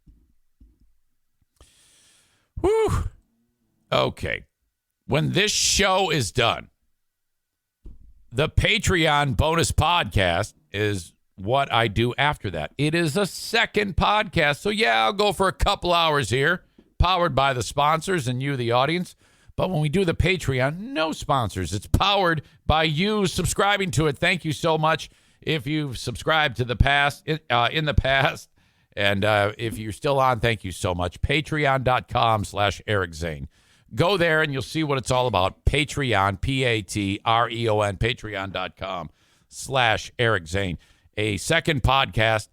Whew. Okay. When this show is done, the Patreon bonus podcast is what I do after that. It is a second podcast. So yeah, I'll go for a couple hours here, powered by the sponsors and you, the audience. But when we do the Patreon, no sponsors. It's powered by you subscribing to it. Thank you so much if you've subscribed to the past in the past. And if you're still on, thank you so much. Patreon.com/Eric Zane. Go there and you'll see what it's all about. Patreon, Patreon, Patreon.com/Eric Zane. A second podcast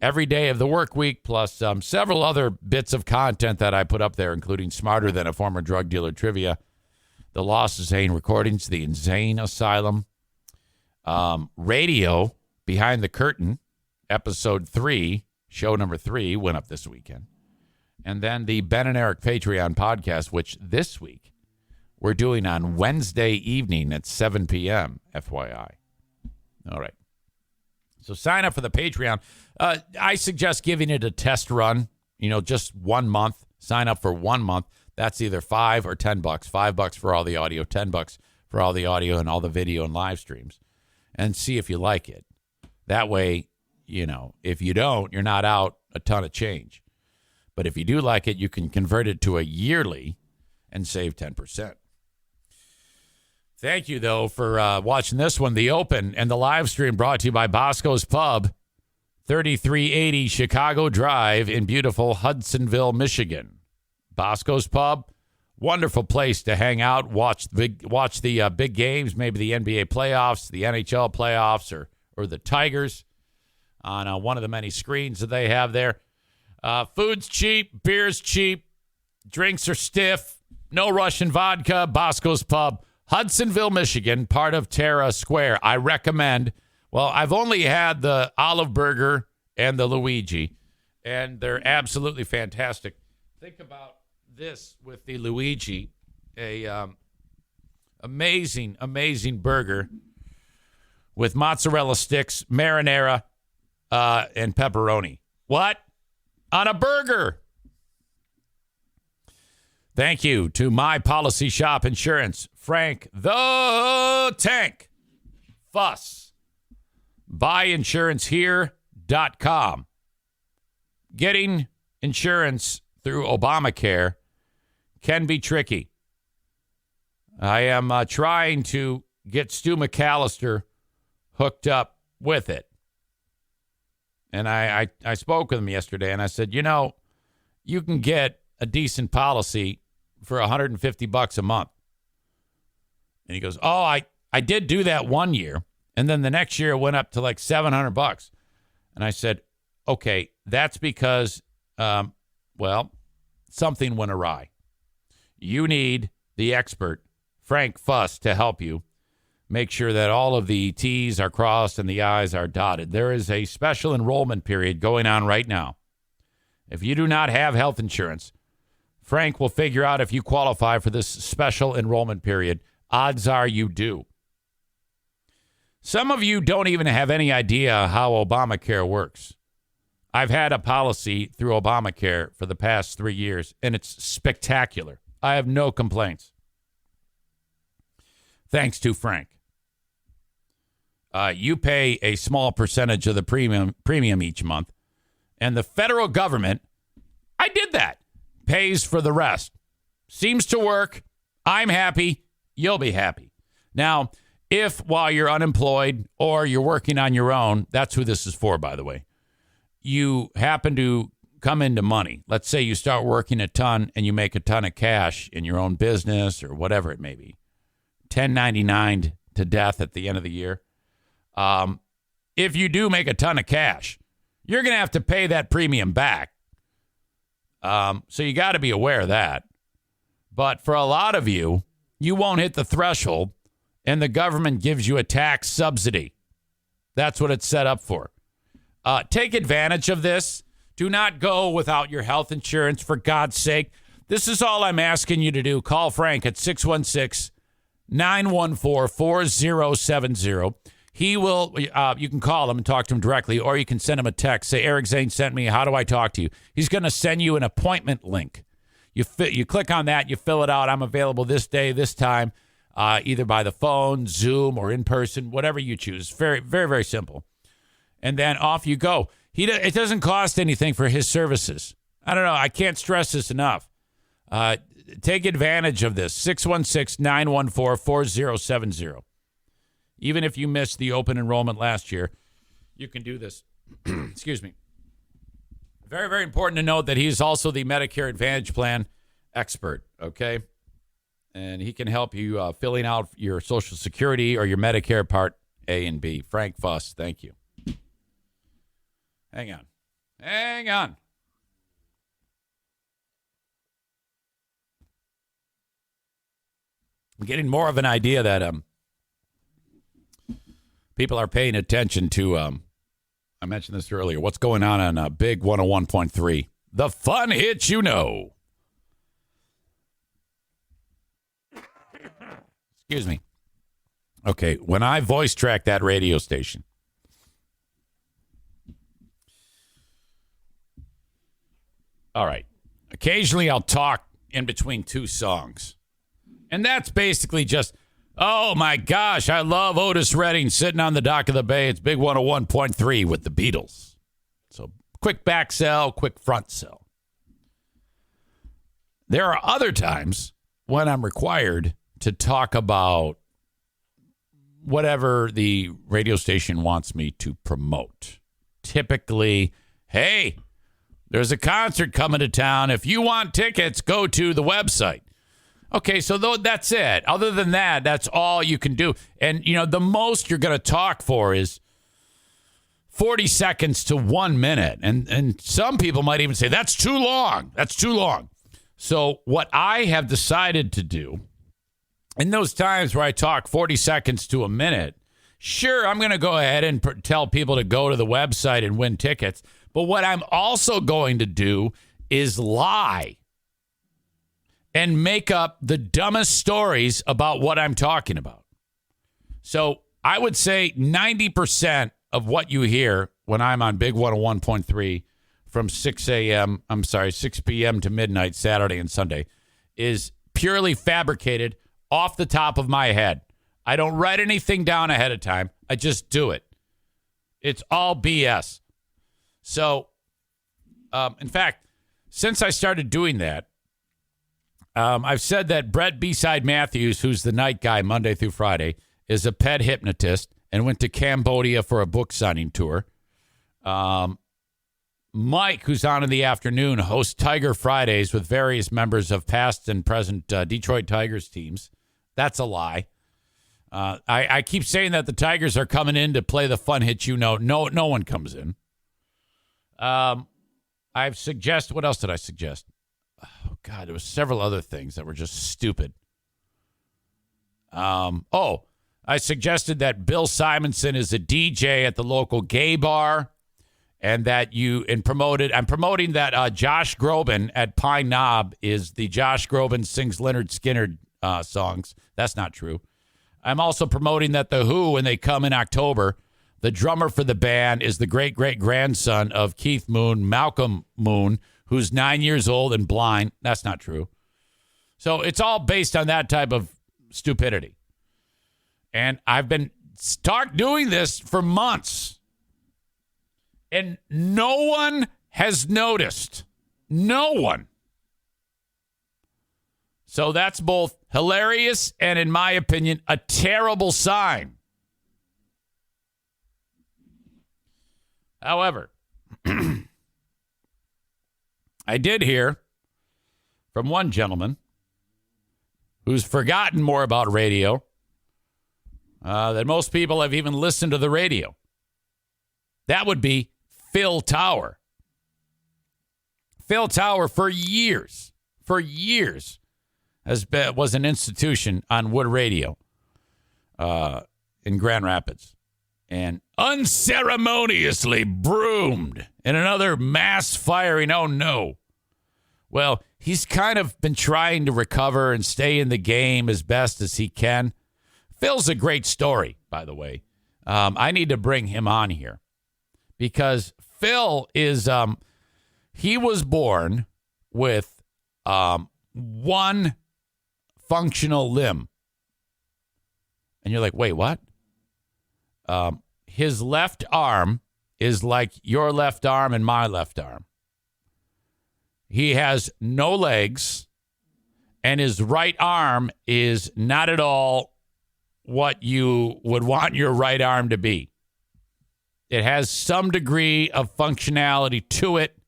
every day of the work week, plus several other bits of content that I put up there, including Smarter Than a Former Drug Dealer Trivia, the Lost Zane Recordings, the Insane Asylum, radio, Behind the Curtain, episode 3, show number 3, went up this weekend. And then the Ben and Eric Patreon podcast, which this week we're doing on Wednesday evening at 7 p.m., FYI. All right. So sign up for the Patreon. I suggest giving it a test run, just 1 month. Sign up for 1 month. That's either $5 or $10. $5 for all the audio, $10 for all the audio and all the video and live streams. And see if you like it. That way, if you don't, you're not out a ton of change. But if you do like it, you can convert it to a yearly and save 10%. Thank you, though, for watching this one. The Open and the live stream brought to you by Bosco's Pub, 3380 Chicago Drive in beautiful Hudsonville, Michigan. Bosco's Pub, wonderful place to hang out, watch the big games, maybe the NBA playoffs, the NHL playoffs, or the Tigers on one of the many screens that they have there. Food's cheap, beer's cheap, drinks are stiff, no Russian vodka. Bosco's Pub, Hudsonville, Michigan, part of Terra Square. I recommend. Well, I've only had the olive burger and the Luigi, and they're absolutely fantastic. Think about this with the Luigi, a amazing burger with mozzarella sticks, marinara, and pepperoni. What? On a burger. Thank you to My Policy Shop Insurance, Frank the Tank Fuss, buyinsurancehere.com. Getting insurance through Obamacare can be tricky. I am trying to get Stu McAllister hooked up with it. And I spoke with him yesterday, and I said, you can get a decent policy for $150 a month. And he goes, oh, I did do that 1 year. And then the next year it went up to like $700. And I said, okay, that's because, something went awry. You need the expert, Frank Fuss, to help you make sure that all of the T's are crossed and the I's are dotted. There is a special enrollment period going on right now. If you do not have health insurance, Frank will figure out if you qualify for this special enrollment period. Odds are you do. Some of you don't even have any idea how Obamacare works. I've had a policy through Obamacare for the past 3 years, and it's spectacular. I have no complaints. Thanks to Frank. You pay a small percentage of the premium each month, and the federal government, I did that, pays for the rest. Seems to work. I'm happy. You'll be happy. Now, if while you're unemployed or you're working on your own, that's who this is for, by the way, you happen to come into money. Let's say you start working a ton and you make a ton of cash in your own business or whatever it may be. 1099 to death at the end of the year. If you do make a ton of cash, you're going to have to pay that premium back. So you got to be aware of that. But for a lot of you, you won't hit the threshold and the government gives you a tax subsidy. That's what it's set up for. Take advantage of this. Do not go without your health insurance, for God's sake. This is all I'm asking you to do. Call Frank at 616-914-4070. He will, you can call him and talk to him directly, or you can send him a text. Say, Eric Zane sent me. How do I talk to you? He's going to send you an appointment link. You click on that. You fill it out. I'm available this day, this time, either by the phone, Zoom, or in person, whatever you choose. Very, very, very simple. And then off you go. It doesn't cost anything for his services. I don't know. I can't stress this enough. Take advantage of this. 616-914-4070. Even if you missed the open enrollment last year, you can do this. Excuse me. Very, very important to note that he's also the Medicare Advantage Plan expert, okay? And he can help you filling out your Social Security or your Medicare Part A and B. Frank Fuss, thank you. Hang on. I'm getting more of an idea that people are paying attention to I mentioned this earlier. What's going on Big 101.3? The fun hits you know. Excuse me. Okay, when I voice track that radio station, all right, occasionally I'll talk in between two songs. And that's basically just, oh my gosh, I love Otis Redding sitting on the dock of the bay. It's Big 101.3 with the Beatles. So quick back sell, quick front sell. There are other times when I'm required to talk about whatever the radio station wants me to promote. Typically, hey, there's a concert coming to town. If you want tickets, go to the website. Okay, so that's it. Other than that, that's all you can do. And, the most you're going to talk for is 40 seconds to 1 minute. And some people might even say, that's too long. That's too long. So what I have decided to do in those times where I talk 40 seconds to a minute, sure, I'm going to go ahead and tell people to go to the website and win tickets. But what I'm also going to do is lie and make up the dumbest stories about what I'm talking about. So I would say 90% of what you hear when I'm on Big 101.3 from 6 p.m. to midnight, Saturday and Sunday, is purely fabricated off the top of my head. I don't write anything down ahead of time. I just do it. It's all BS. So, in fact, since I started doing that, I've said that Brett B-Side Matthews, who's the night guy Monday through Friday, is a pet hypnotist and went to Cambodia for a book signing tour. Mike, who's on in the afternoon, hosts Tiger Fridays with various members of past and present Detroit Tigers teams. That's a lie. I keep saying that the Tigers are coming in to play the fun hit you know. No one comes in. I've suggested, what else did I suggest? Oh, God, there was several other things that were just stupid. I suggested that Bill Simonson is a DJ at the local gay bar, and that I'm promoting that Josh Groban at Pine Knob is the Josh Groban sings Lynyrd Skynyrd songs. That's not true. I'm also promoting that The Who, when they come in October, the drummer for the band is the great-great-grandson of Keith Moon, Malcolm Moon, who's 9 years old and blind. That's not true. So it's all based on that type of stupidity. And I've been doing this for months. And no one has noticed. No one. So that's both hilarious and, in my opinion, a terrible sign. However, I did hear from one gentleman who's forgotten more about radio than most people have even listened to the radio. That would be Phil Tower. Phil Tower for years was an institution on Wood Radio in Grand Rapids, and unceremoniously broomed in another mass firing. Oh, no. Well, he's kind of been trying to recover and stay in the game as best as he can. Phil's a great story, by the way. I need to bring him on here because Phil is, he was born with one functional limb. And you're like, wait, what? His left arm is like your left arm and my left arm. He has no legs, and his right arm is not at all what you would want your right arm to be. It has some degree of functionality to it,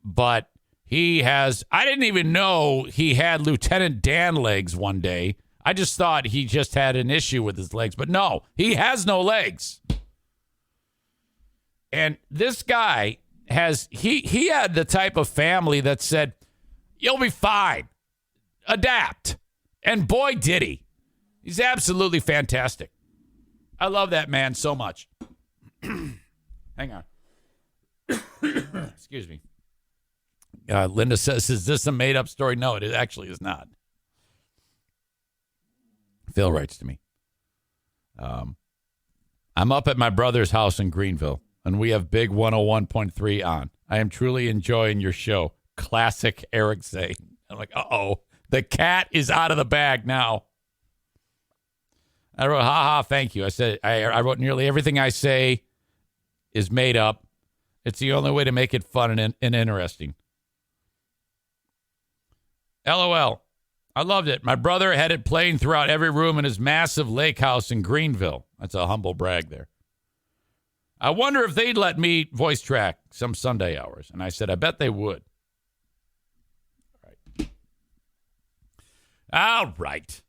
but I didn't even know he had Lieutenant Dan legs one day. I just thought he just had an issue with his legs, but no, he has no legs. And this guy he had the type of family that said, you'll be fine. Adapt. And boy, did he. He's absolutely fantastic. I love that man so much. And Hang on. Excuse me. Linda says, is this a made-up story? No, it actually is not. Phil writes to me. I'm up at my brother's house in Greenville, and we have Big 101.3 on. I am truly enjoying your show. Classic Eric Zane. I'm like, uh-oh. The cat is out of the bag now. I wrote, ha, thank you. I said, I wrote nearly everything I say is made up. It's the only way to make it fun and interesting. LOL. I loved it. My brother had it playing throughout every room in his massive lake house in Greenville. That's a humble brag there. I wonder if they'd let me voice track some Sunday hours. And I said, I bet they would. All right.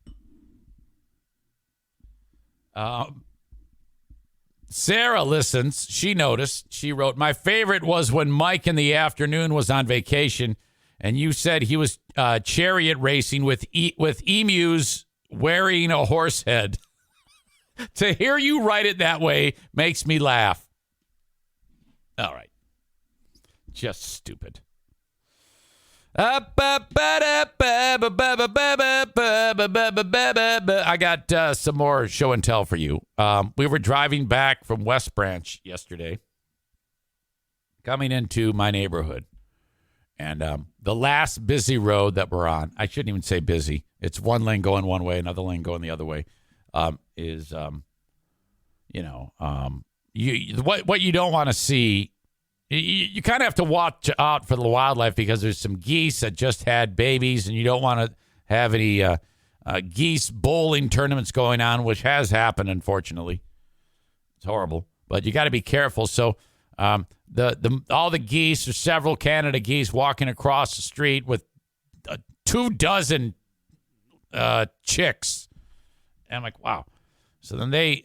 Sarah listens. She noticed. She wrote, my favorite was when Mike in the afternoon was on vacation and you said he was chariot racing with emus wearing a horse head. To hear you write it that way makes me laugh. All right. Just stupid. I got some more show and tell for you. We were driving back from West Branch yesterday, coming into my neighborhood. And the last busy road that we're on, I shouldn't even say busy. It's one lane going one way, another lane going the other way, what you don't want to see. You kind of have to watch out for the wildlife because there's some geese that just had babies, and you don't want to have any geese bowling tournaments going on, which has happened, unfortunately. It's horrible, but you got to be careful. So all the geese, or several Canada geese, walking across the street with 24 chicks, and I'm like, wow. So then they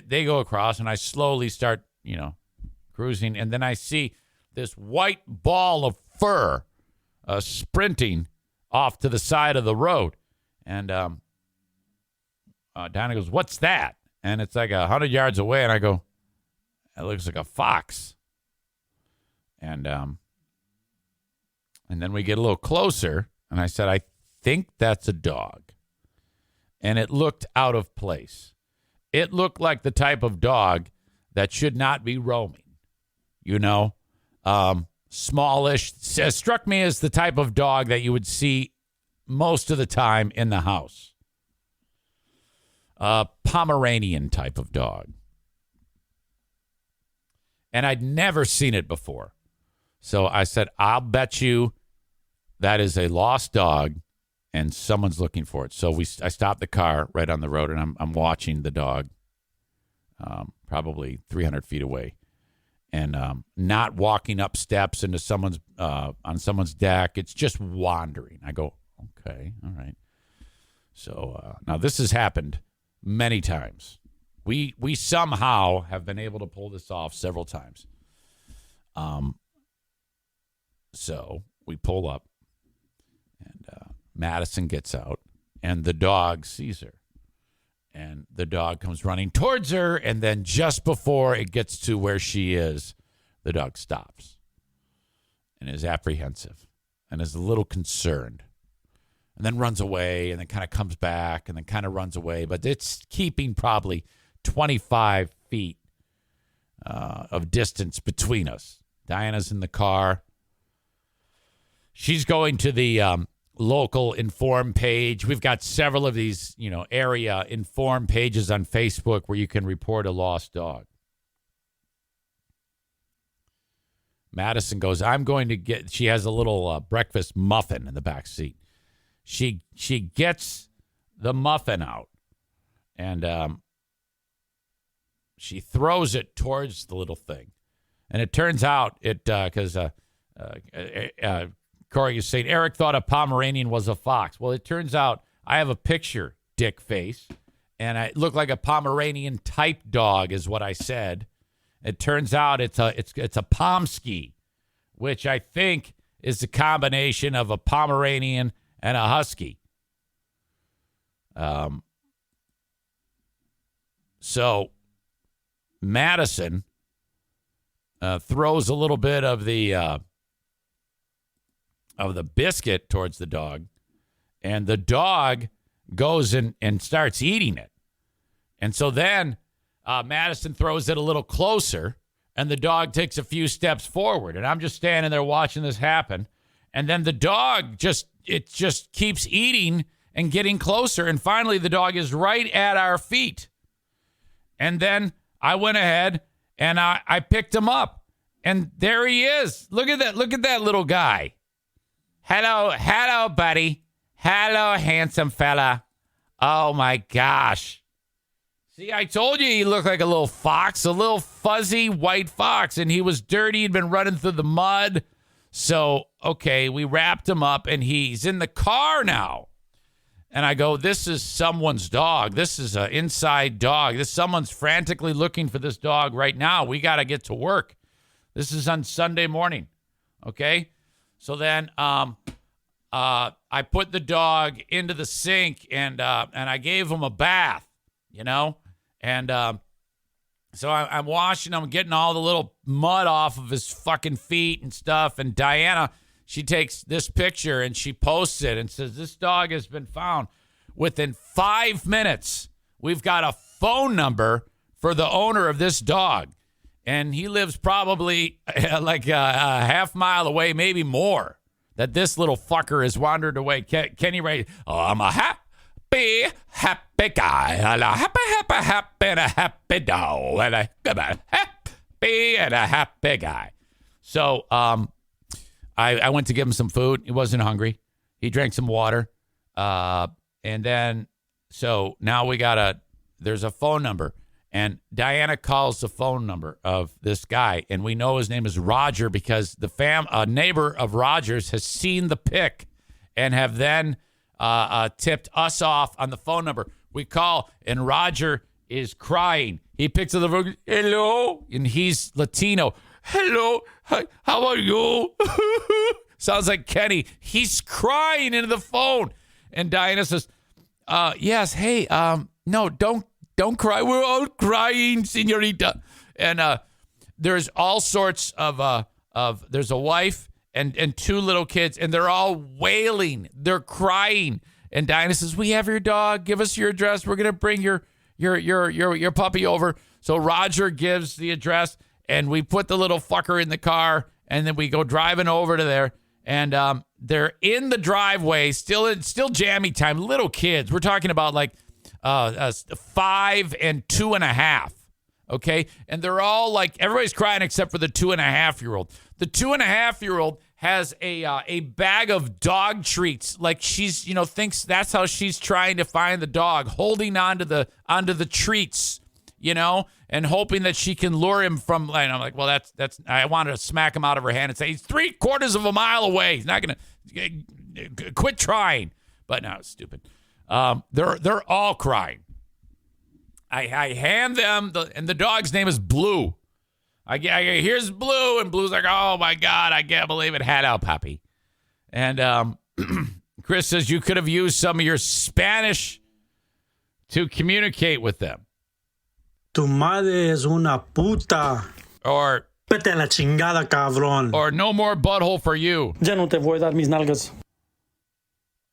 go across, and I slowly start, cruising, and then I see this white ball of fur sprinting off to the side of the road. And Donna goes, what's that? And it's like 100 yards away, and I go, it looks like a fox. And then we get a little closer, and I said, I think that's a dog. And it looked out of place. It looked like the type of dog that should not be roaming. Smallish. Struck me as the type of dog that you would see most of the time in the house. Pomeranian type of dog. And I'd never seen it before. So I said, I'll bet you that is a lost dog and someone's looking for it. So I stopped the car right on the road, and I'm watching the dog probably 300 feet away. And not walking up steps into someone's on someone's deck. It's just wandering. I go, okay, all right. So now this has happened many times. We somehow have been able to pull this off several times. So we pull up, and Madison gets out, and the dog sees her. And the dog comes running towards her, and then just before it gets to where she is, the dog stops and is apprehensive and is a little concerned, and then runs away, and then kind of comes back, and then kind of runs away. But it's keeping probably 25 feet of distance between us. Diana's in the car. She's going to the local Inform page. We've got several of these, area Inform pages on Facebook where you can report a lost dog. Madison goes, she has a little breakfast muffin in the back seat. She gets the muffin out, and she throws it towards the little thing. And it turns out because Corey is saying, Eric thought a Pomeranian was a fox. Well, it turns out I have a picture, dick face, and it looked like a Pomeranian type dog is what I said. It turns out it's a Pomsky, which I think is a combination of a Pomeranian and a Husky. So Madison throws a little bit of the biscuit towards the dog, and the dog goes and starts eating it. And so then Madison throws it a little closer, and the dog takes a few steps forward. And I'm just standing there watching this happen. And then the dog just keeps eating and getting closer. And finally, the dog is right at our feet. And then I went ahead and I picked him up. And there he is. Look at that. Look at that little guy. Hello, buddy. Hello, handsome fella. Oh, my gosh. See, I told you he looked like a little fox, a little fuzzy white fox, and he was dirty. He'd been running through the mud. So, okay, we wrapped him up, and he's in the car now. And I go, this is someone's dog. This is an inside dog. Someone's frantically looking for this dog right now. We got to get to work. This is on Sunday morning, okay? So then I put the dog into the sink, and I gave him a bath, And so I'm washing him, getting all the little mud off of his fucking feet and stuff. And Diana, she takes this picture and she posts it and says, this dog has been found. Within 5 minutes, we've got a phone number for the owner of this dog. And he lives probably like a half mile away, maybe more, that this little fucker has wandered away. Kenny Ray, I'm a happy guy, and a happy dog, and a happy guy. So I went to give him some food. He wasn't hungry. He drank some water. And then, so now there's a phone number. And Diana calls the phone number of this guy, and we know his name is Roger because a neighbor of Roger's has seen the pic and have then tipped us off on the phone number. We call, and Roger is crying. He picks up the phone, hello, and he's Latino. Hello, hi, how are you? Sounds like Kenny. He's crying into the phone. And Diana says, yes, hey, no, don't cry. We're all crying, señorita. And there's all sorts of there's a wife and two little kids, and they're all wailing. They're crying. And Diana says, we have your dog. Give us your address. We're going to bring your puppy over. So Roger gives the address, and we put the little fucker in the car, and then we go driving over to there. And they're in the driveway, still jammy time. Little kids. We're talking about like 5 and 2.5. Okay. And they're all like, everybody's crying except for the 2.5-year-old. The 2.5-year-old has a bag of dog treats. Like she's, thinks that's how she's trying to find the dog, holding onto the treats, and hoping that she can lure him from, and I'm like, well, that's, I wanted to smack him out of her hand and say, he's 3/4 of a mile away. He's not going to quit trying. But no, it's stupid. They're all crying. I hand them, and the dog's name is Blue. I here's Blue, and Blue's like, oh my God, I can't believe it. Hello, puppy. And Chris says you could have used some of your Spanish to communicate with them. Tu madre es una puta. Or vete a la chingada, cabrón. Or no more butthole for you. Ya no te voy a dar mis nalgas.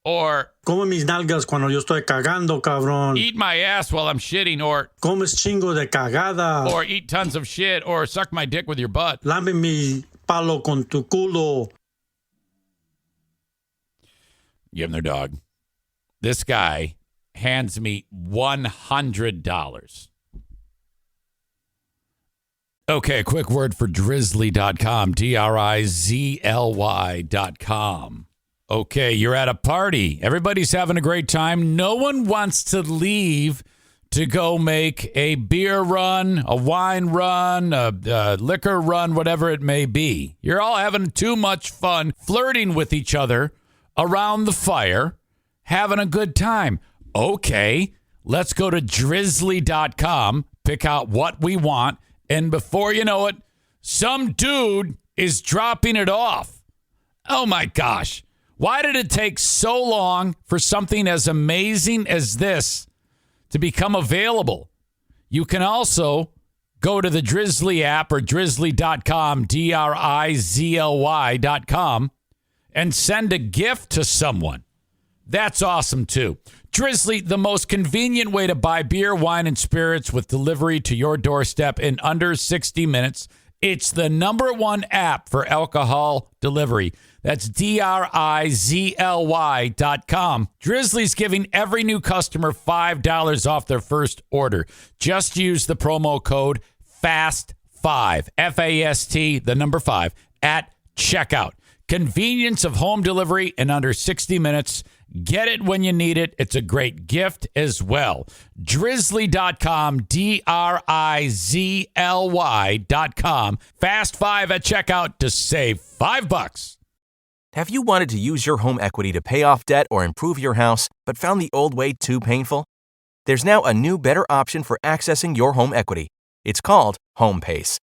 Or come mis nalgas cuando yo estoy cagando, cabrón. Eat my ass while I'm shitting. Or comes chingo de cagada. Or eat tons of shit. Or suck my dick with your butt. Lame mi palo con tu culo. Give them their dog. This guy hands me $100. Okay, a quick word for drizzly.com, DRIZLY.com. Okay, you're at a party. Everybody's having a great time. No one wants to leave to go make a beer run, a wine run, a liquor run, whatever it may be. You're all having too much fun flirting with each other around the fire, having a good time. Okay, let's go to drizzly.com, pick out what we want, and before you know it, some dude is dropping it off. Oh my gosh. Why did it take so long for something as amazing as this to become available? You can also Go to the Drizzly app or drizzly.com, DRIZLY.com, and send a gift to someone. That's awesome, too. Drizzly, the most convenient way to buy beer, wine, and spirits with delivery to your doorstep in under 60 minutes. It's the #1 app for alcohol delivery. That's DRIZLY.com. Drizzly's giving every new customer $5 off their first order. Just use the promo code FAST5, FAST, the number 5, at checkout. Convenience of home delivery in under 60 minutes. Get it when you need it. It's a great gift as well. Drizzly.com, DRIZLY.com. Fast 5 at checkout to save $5. Have you wanted to use your home equity to pay off debt or improve your house, but found the old way too painful? There's now a new, better option for accessing your home equity. It's called HomePace.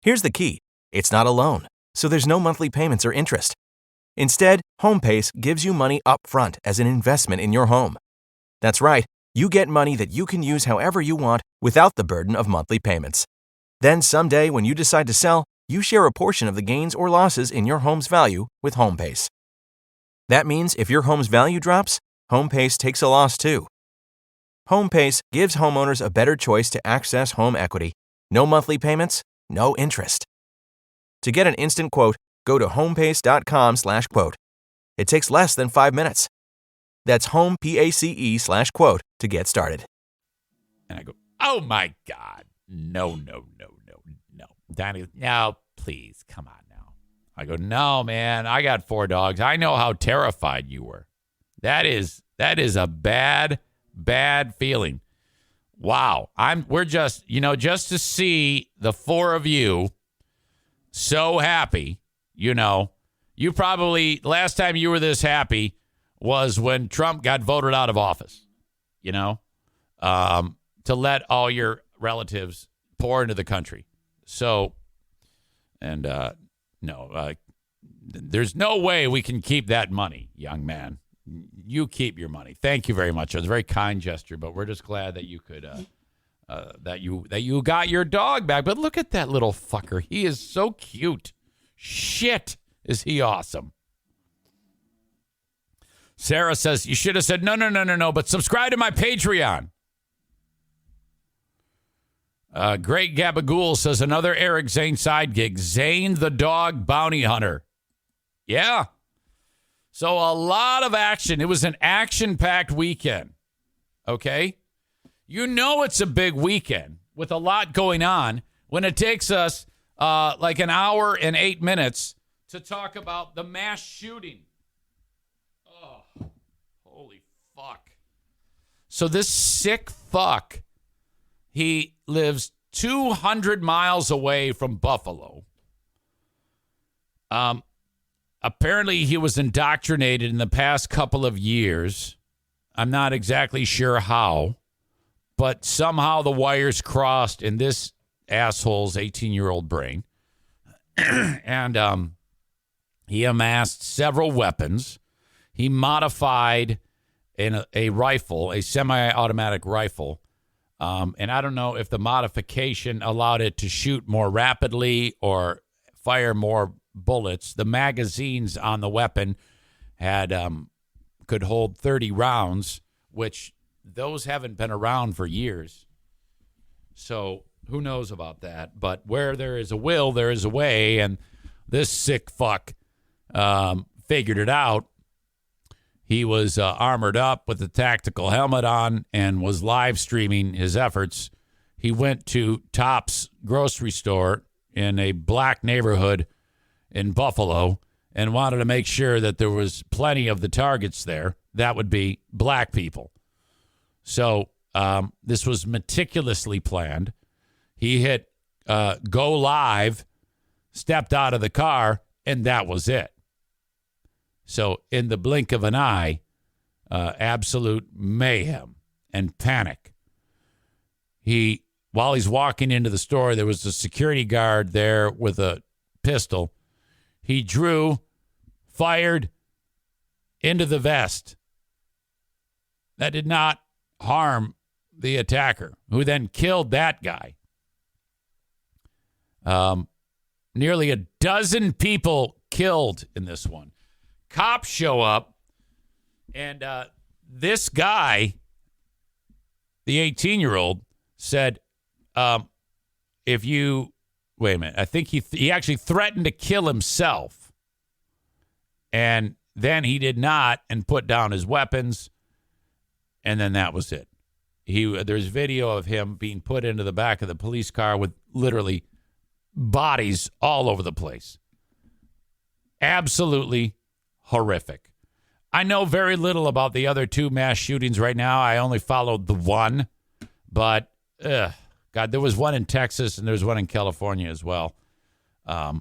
Here's the key. It's not a loan, so there's no monthly payments or interest. Instead, HomePace gives you money up front as an investment in your home. That's right, you get money that you can use however you want without the burden of monthly payments. Then someday when you decide to sell, you share a portion of the gains or losses in your home's value with HomePace. That means if your home's value drops, HomePace takes a loss too. HomePace gives homeowners a better choice to access home equity. No monthly payments, no interest. To get an instant quote, go to homepace.com/quote. It takes less than 5 minutes. That's homepace/quote to get started. And I go, oh, my God. No. Donnie, no, please, come on now. I go, no, man, I got 4 dogs. I know how terrified you were. That is a bad feeling. Wow. We're just to see the 4 of you so happy. You probably, last time you were this happy was when Trump got voted out of office, to let all your relatives pour into the country. So, there's no way we can keep that money, young man. You keep your money. Thank you very much. It was a very kind gesture, but we're just glad that you could, that you got your dog back. But look at that little fucker. He is so cute. Shit, is he awesome. Sarah says, you should have said, no, but subscribe to my Patreon. Great Gabagool says, another Eric Zane side gig. Zane the dog bounty hunter. Yeah. So a lot of action. It was an action-packed weekend. Okay? It's a big weekend with a lot going on when it takes us like an hour and 8 minutes to talk about the mass shooting. Oh, holy fuck. So this sick fuck, he lives 200 miles away from Buffalo. Apparently he was indoctrinated in the past couple of years. I'm not exactly sure how, but somehow the wires crossed in this asshole's 18-year-old brain. And he amassed several weapons. He modified a rifle, a semi-automatic rifle. And I don't know if the modification allowed it to shoot more rapidly or fire more bullets. The magazines on the weapon could hold 30 rounds, which those haven't been around for years. So who knows about that? But where there is a will, there is a way. And this sick fuck figured it out. He was armored up with a tactical helmet on and was live streaming his efforts. He went to Tops grocery store in a black neighborhood in Buffalo and wanted to make sure that there was plenty of the targets there. That would be black people. So this was meticulously planned. He hit go live, stepped out of the car, and that was it. So in the blink of an eye, absolute mayhem and panic. While he's walking into the store, there was a security guard there with a pistol. He fired into the vest. That did not harm the attacker, who then killed that guy. Nearly a dozen people killed in this one. Cops show up, and this guy, the 18-year-old, said, if you, wait a minute, I think he actually threatened to kill himself. And then he did not and put down his weapons. And then that was it. There's video of him being put into the back of the police car with literally bodies all over the place. Absolutely horrific. I know very little about the other two mass shootings right now. I only followed the one. But, God, there was one in Texas and there's one in California as well. I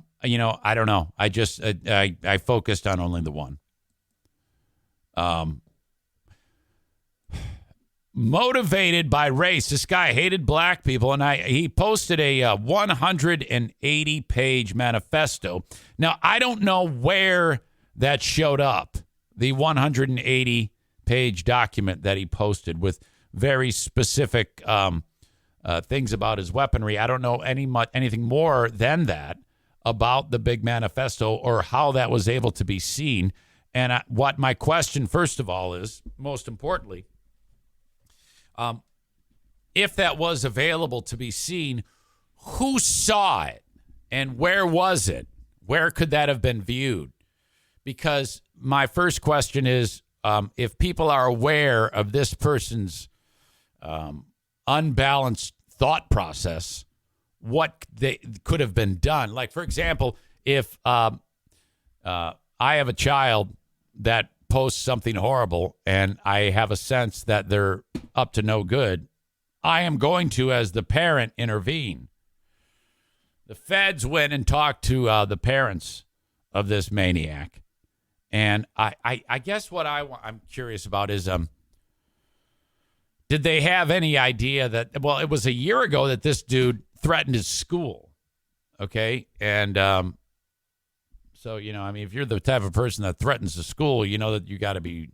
don't know. I focused on only the one. Motivated by race, this guy hated black people, and he posted a 180-page manifesto. Now, I don't know where that showed up, the 180-page document that he posted with very specific things about his weaponry. I don't know anything more than that about the big manifesto or how that was able to be seen. And what my question, first of all, is, most importantly, if that was available to be seen, who saw it and where was it? Where could that have been viewed? Because my first question is, if people are aware of this person's unbalanced thought process, what they could have been done. Like, for example, if I have a child that posts something horrible and I have a sense that they're up to no good, I am going to, as the parent, intervene. The feds went and talked to the parents of this maniac. And I guess what I'm curious about is, did they have any idea that, well, it was a year ago that this dude threatened his school. Okay. And so, if you're the type of person that threatens the school, you know that you got to be,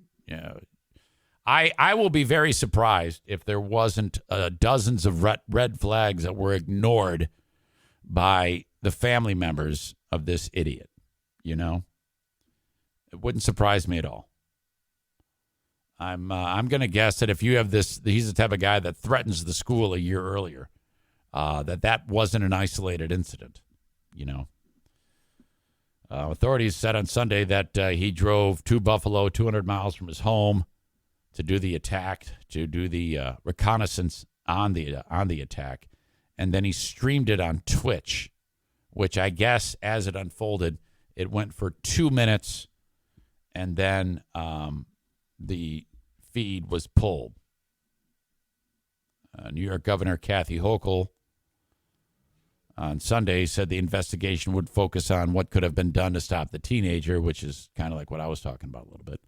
I will be very surprised if there wasn't dozens of red flags that were ignored by the family members of this idiot. It wouldn't surprise me at all. I'm going to guess that if you have this, he's the type of guy that threatens the school a year earlier, that wasn't an isolated incident, Authorities said on Sunday that he drove to Buffalo, 200 miles from his home, to do the attack, to do the reconnaissance on the attack, and then he streamed it on Twitch, which I guess as it unfolded, it went for 2 minutes, and then the feed was pulled. New York Governor Kathy Hochul on Sunday said the investigation would focus on what could have been done to stop the teenager, which is kind of like what I was talking about a little bit,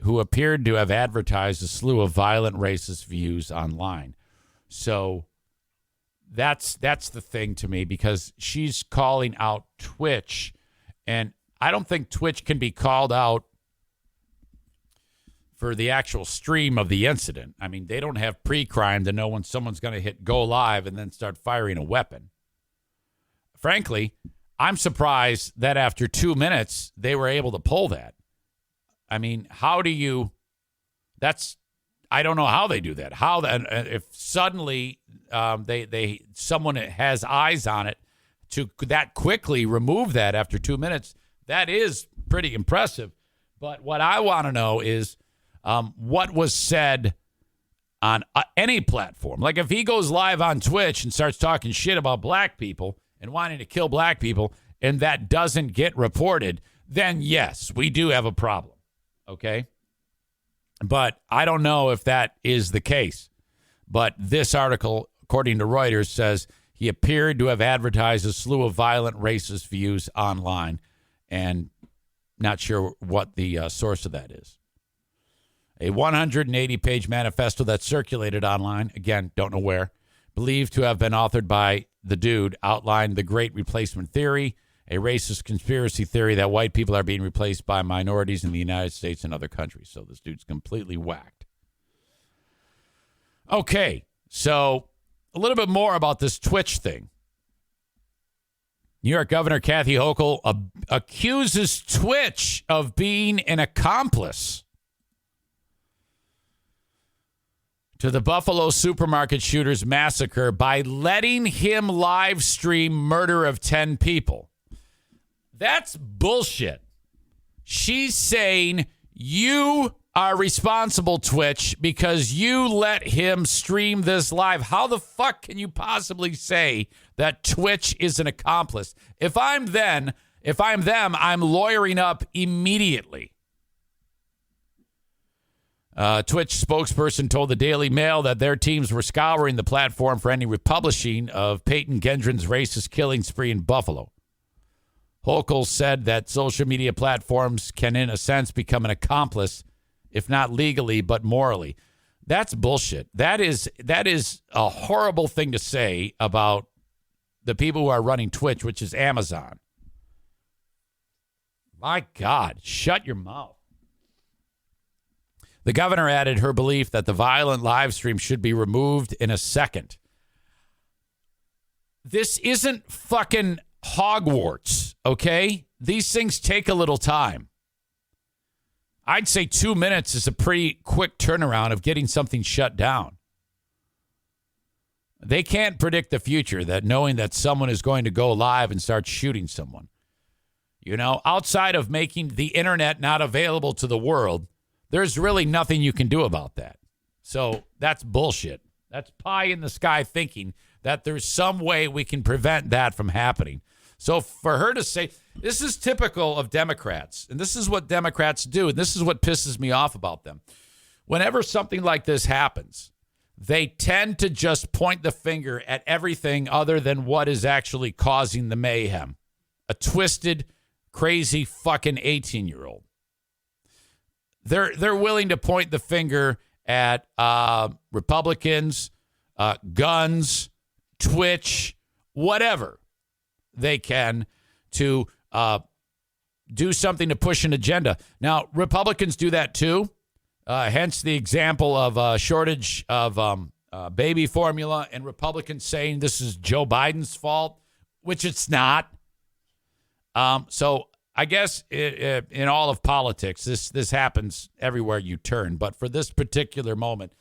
who appeared to have advertised a slew of violent racist views online. So that's the thing to me, because she's calling out Twitch, and I don't think Twitch can be called out for the actual stream of the incident. I mean, they don't have pre-crime to know when someone's going to hit go live and then start firing a weapon. Frankly, I'm surprised that after 2 minutes, they were able to pull that. I mean, how do you, I don't know how they do that. How that, if suddenly someone has eyes on it to that quickly remove that after 2 minutes, that is pretty impressive. But what I want to know is, what was said on any platform. Like if he goes live on Twitch and starts talking shit about black people and wanting to kill black people, and that doesn't get reported, then yes, we do have a problem. Okay? But I don't know if that is the case. But this article, according to Reuters, says he appeared to have advertised a slew of violent racist views online, and not sure what the source of that is. A 180-page manifesto that circulated online, again, don't know where, believed to have been authored by the dude, outlined the Great Replacement Theory, a racist conspiracy theory that white people are being replaced by minorities in the United States and other countries. So this dude's completely whacked. Okay, so a little bit more about this Twitch thing. New York Governor Kathy Hochul accuses Twitch of being an accomplice to the Buffalo supermarket shooter's massacre by letting him live stream murder of 10 people. That's bullshit. She's saying you are responsible, Twitch, because you let him stream this live. How the fuck can you possibly say that Twitch is an accomplice? If I'm them, I'm lawyering up immediately. Twitch spokesperson told the Daily Mail that their teams were scouring the platform for any republishing of Peyton Gendron's racist killing spree in Buffalo. Hochul said that social media platforms can, in a sense, become an accomplice, if not legally, but morally. That's bullshit. That is a horrible thing to say about the people who are running Twitch, which is Amazon. My God, shut your mouth. The governor added her belief that the violent live stream should be removed in a second. This isn't fucking Hogwarts, okay? These things take a little time. I'd say 2 minutes is a pretty quick turnaround of getting something shut down. They can't predict the future, that knowing that someone is going to go live and start shooting someone. You know, outside of making the internet not available to the world, there's really nothing you can do about that. So that's bullshit. That's pie in the sky thinking that there's some way we can prevent that from happening. So for her to say, this is typical of Democrats, and this is what Democrats do, and this is what pisses me off about them. Whenever something like this happens, they tend to just point the finger at everything other than what is actually causing the mayhem. A twisted, crazy fucking 18-year-old. They're willing to point the finger at Republicans, guns, Twitch, whatever they can to do something to push an agenda. Now, Republicans do that too. Hence the example of a shortage of baby formula and Republicans saying this is Joe Biden's fault, which it's not. So I guess in all of politics, this happens everywhere you turn. But for this particular moment,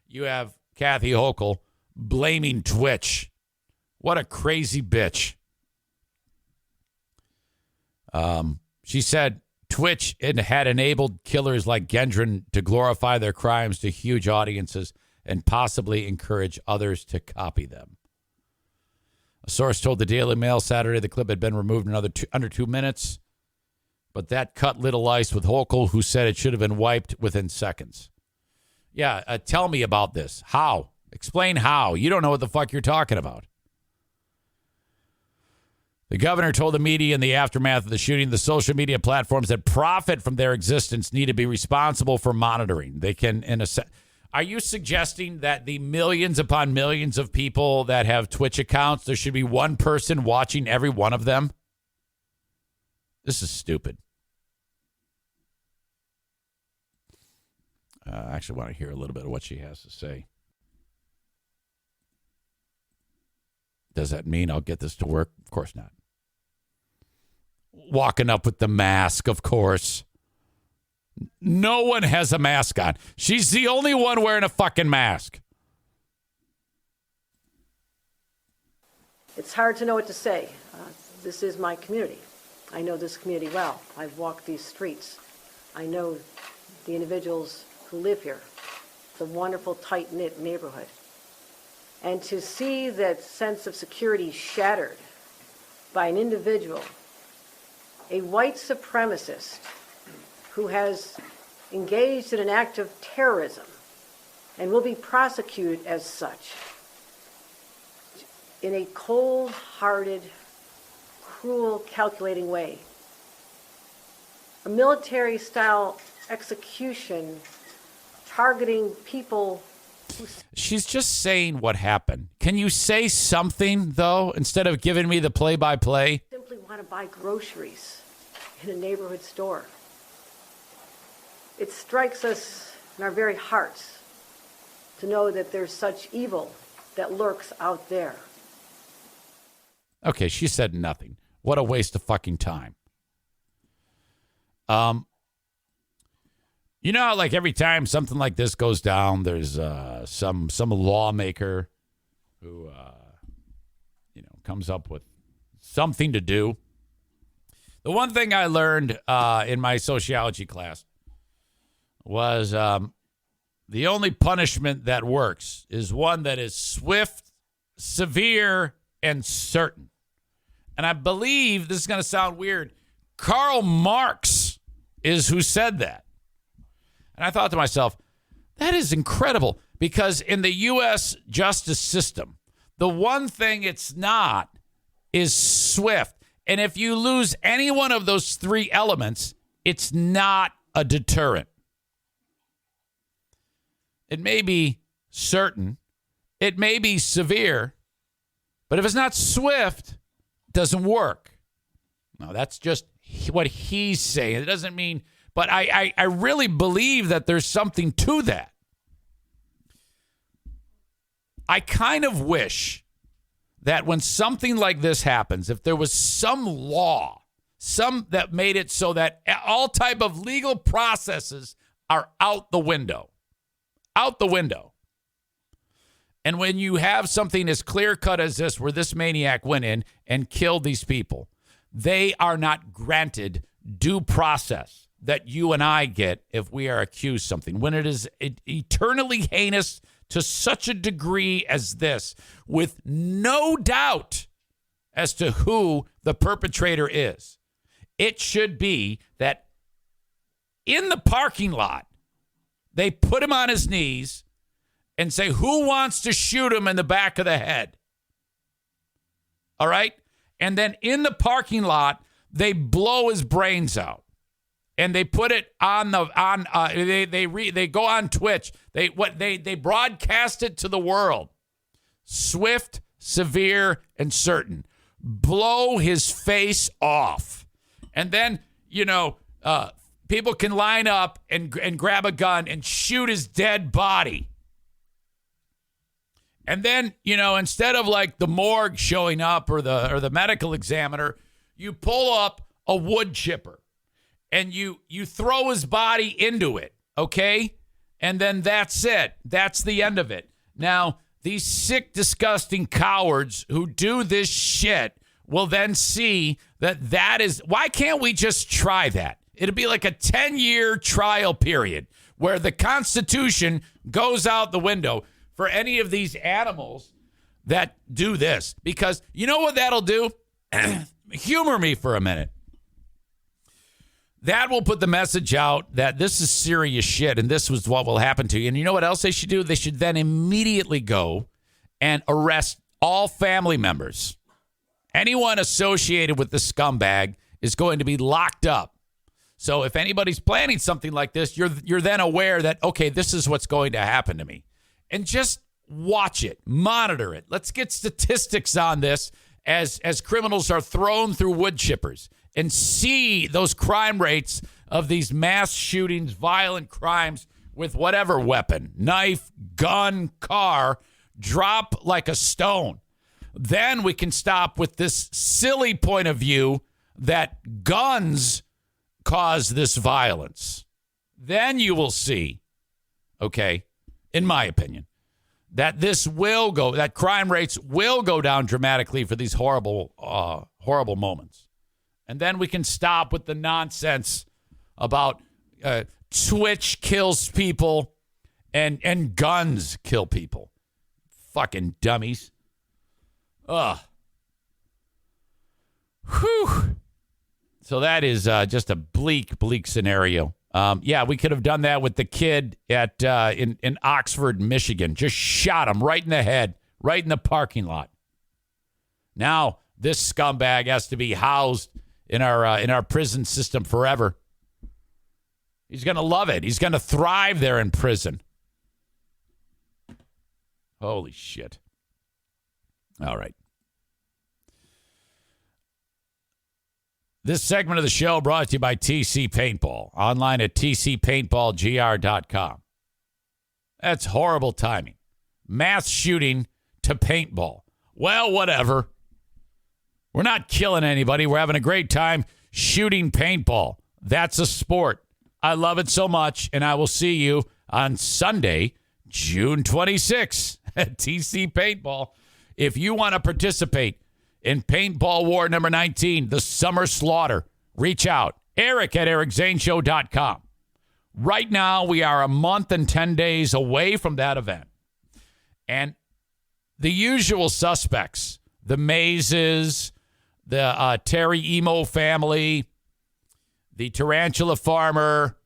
you have Kathy Hochul blaming Twitch. What a crazy bitch. She said Twitch had enabled killers like Gendron to glorify their crimes to huge audiences and possibly encourage others to copy them. A source told the Daily Mail Saturday the clip had been removed in under 2 minutes. But that cut little ice with Hochul, who said it should have been wiped within seconds. Yeah, tell me about this. How? Explain how. You don't know what the fuck you're talking about. The governor told the media in the aftermath of the shooting, the social media platforms that profit from their existence need to be responsible for monitoring. They can, are you suggesting that the millions upon millions of people that have Twitch accounts, there should be one person watching every one of them? This is stupid. I actually want to hear a little bit of what she has to say. Does that mean I'll get this to work? Of course not. Walking up with the mask, of course. No one has a mask on. She's the only one wearing a fucking mask. It's hard to know what to say. This is my community. I know this community well. I've walked these streets. I know the individuals who live here. It's a wonderful, tight-knit neighborhood. And to see that sense of security shattered by an individual, a white supremacist who has engaged in an act of terrorism and will be prosecuted as such, in a cold-hearted, cruel, calculating way. A military-style execution targeting people. She's just saying what happened. Can you say something, though, instead of giving me the play-by-play? Simply want to buy groceries in a neighborhood store. It strikes us in our very hearts to know that there's such evil that lurks out there. Okay, she said nothing. What a waste of fucking time. You know, like every time something like this goes down, there's some lawmaker who comes up with something to do. The one thing I learned in my sociology class was the only punishment that works is one that is swift, severe, and certain. And I believe, this is going to sound weird, Karl Marx is who said that. And I thought to myself, that is incredible, because in the U.S. justice system, the one thing it's not is swift. And if you lose any one of those three elements, it's not a deterrent. It may be certain, it may be severe, but if it's not swift, it doesn't work. Now, that's just what he's saying. It doesn't mean, but I really believe that there's something to that. I kind of wish that when something like this happens, if there was some law, some that made it so that all type of legal processes are out the window. Out the window. And when you have something as clear-cut as this, where this maniac went in and killed these people, they are not granted due process that you and I get if we are accused of something. When it is eternally heinous to such a degree as this, with no doubt as to who the perpetrator is, it should be that in the parking lot, they put him on his knees and say, who wants to shoot him in the back of the head? All right? And then in the parking lot, they blow his brains out. And they put it on they go on Twitch. They broadcast it to the world. Swift, severe, and certain. Blow his face off. And then, people can line up and grab a gun and shoot his dead body. And then, instead of like the morgue showing up or the medical examiner, you pull up a wood chipper and you throw his body into it, okay? And then that's it. That's the end of it. Now, these sick, disgusting cowards who do this shit will then see that is, why can't we just try that? It'd be like a 10-year trial period where the Constitution goes out the window for any of these animals that do this. Because you know what that'll do? Humor me for a minute. That will put the message out that this is serious shit and this was what will happen to you. And you know what else they should do? They should then immediately go and arrest all family members. Anyone associated with the scumbag is going to be locked up. So if anybody's planning something like this, you're then aware that, okay, this is what's going to happen to me. And just watch it, monitor it. Let's get statistics on this as criminals are thrown through wood chippers and see those crime rates of these mass shootings, violent crimes with whatever weapon, knife, gun, car, drop like a stone. Then we can stop with this silly point of view that guns cause this violence. Then you will see, okay, in my opinion, that that crime rates will go down dramatically for these horrible moments. And then we can stop with the nonsense about Twitch kills people and guns kill people. Fucking dummies. Ugh. Whew. So that is just a bleak scenario. We could have done that with the kid at in Oxford, Michigan. Just shot him right in the head, right in the parking lot. Now this scumbag has to be housed in our prison system forever. He's going to love it. He's going to thrive there in prison. Holy shit. All right. This segment of the show brought to you by TC Paintball. Online at tcpaintballgr.com. That's horrible timing. Mass shooting to paintball. Well, whatever. We're not killing anybody. We're having a great time shooting paintball. That's a sport. I love it so much, and I will see you on Sunday, June 26th at TC Paintball. If you want to participate in Paintball War number 19, the Summer Slaughter, reach out. Eric at ericzaneshow.com. Right now, we are a month and 10 days away from that event. And the usual suspects, the Mazes, the Terry Emo family, the Tarantula Farmer,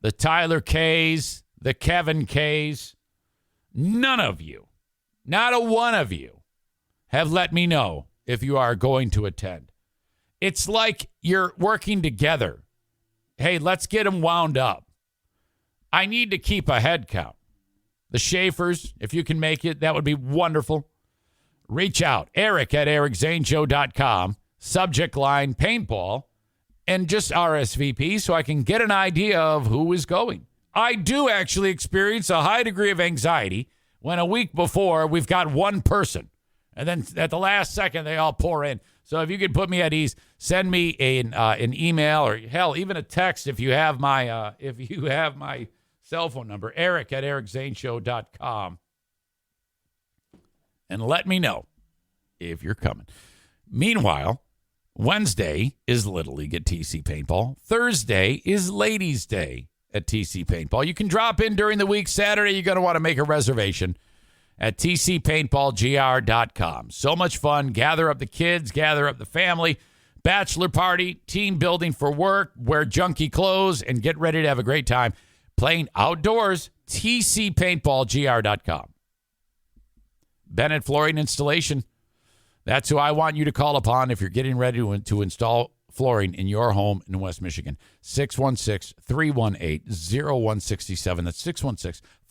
the Tyler K's, the Kevin K's, none of you, not a one of you, have let me know if you are going to attend. It's like you're working together. Hey, let's get them wound up. I need to keep a head count. The Schaefers, if you can make it, that would be wonderful. Reach out. Eric at ericzaneshow.com. Subject line paintball. And just RSVP so I can get an idea of who is going. I do actually experience a high degree of anxiety when a week before we've got one person. And then at the last second, they all pour in. So if you could put me at ease, send me an email or, hell, even a text if you have my cell phone number, Eric at ericzaneshow.com. And let me know if you're coming. Meanwhile, Wednesday is Little League at TC Paintball. Thursday is Ladies' Day at TC Paintball. You can drop in during the week. Saturday, you're going to want to make a reservation at tcpaintballgr.com. So much fun. Gather up the kids, gather up the family, bachelor party, team building for work, wear junky clothes, and get ready to have a great time playing outdoors. tcpaintballgr.com. Bennett Flooring Installation. That's who I want you to call upon if you're getting ready to install flooring in your home in West Michigan. 616-318-0167. That's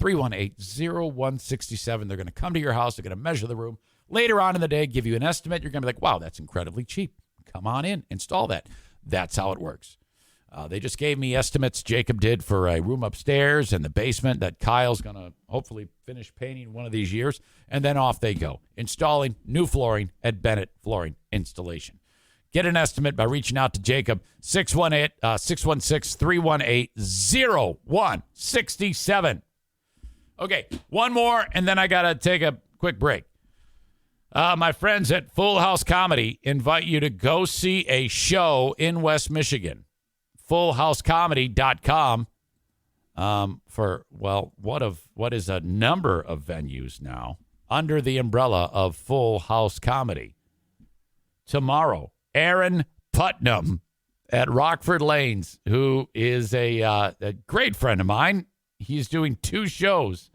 616-318-0167. They're going to come to your house. They're going to measure the room. Later on in the day, give you an estimate. You're going to be like, wow, that's incredibly cheap. Come on in, install that. That's how it works. They just gave me estimates, Jacob did, for a room upstairs and the basement that Kyle's going to hopefully finish painting one of these years. And then off they go, installing new flooring at Bennett Flooring Installation. Get an estimate by reaching out to Jacob, 616-318-0167. Okay, one more, and then I got to take a quick break. My friends at Full House Comedy invite you to go see a show in West Michigan. FullHouseComedy.com for, well, what is a number of venues now under the umbrella of Full House Comedy. Tomorrow, Aaron Putnam at Rockford Lanes, who is a great friend of mine. He's doing two shows.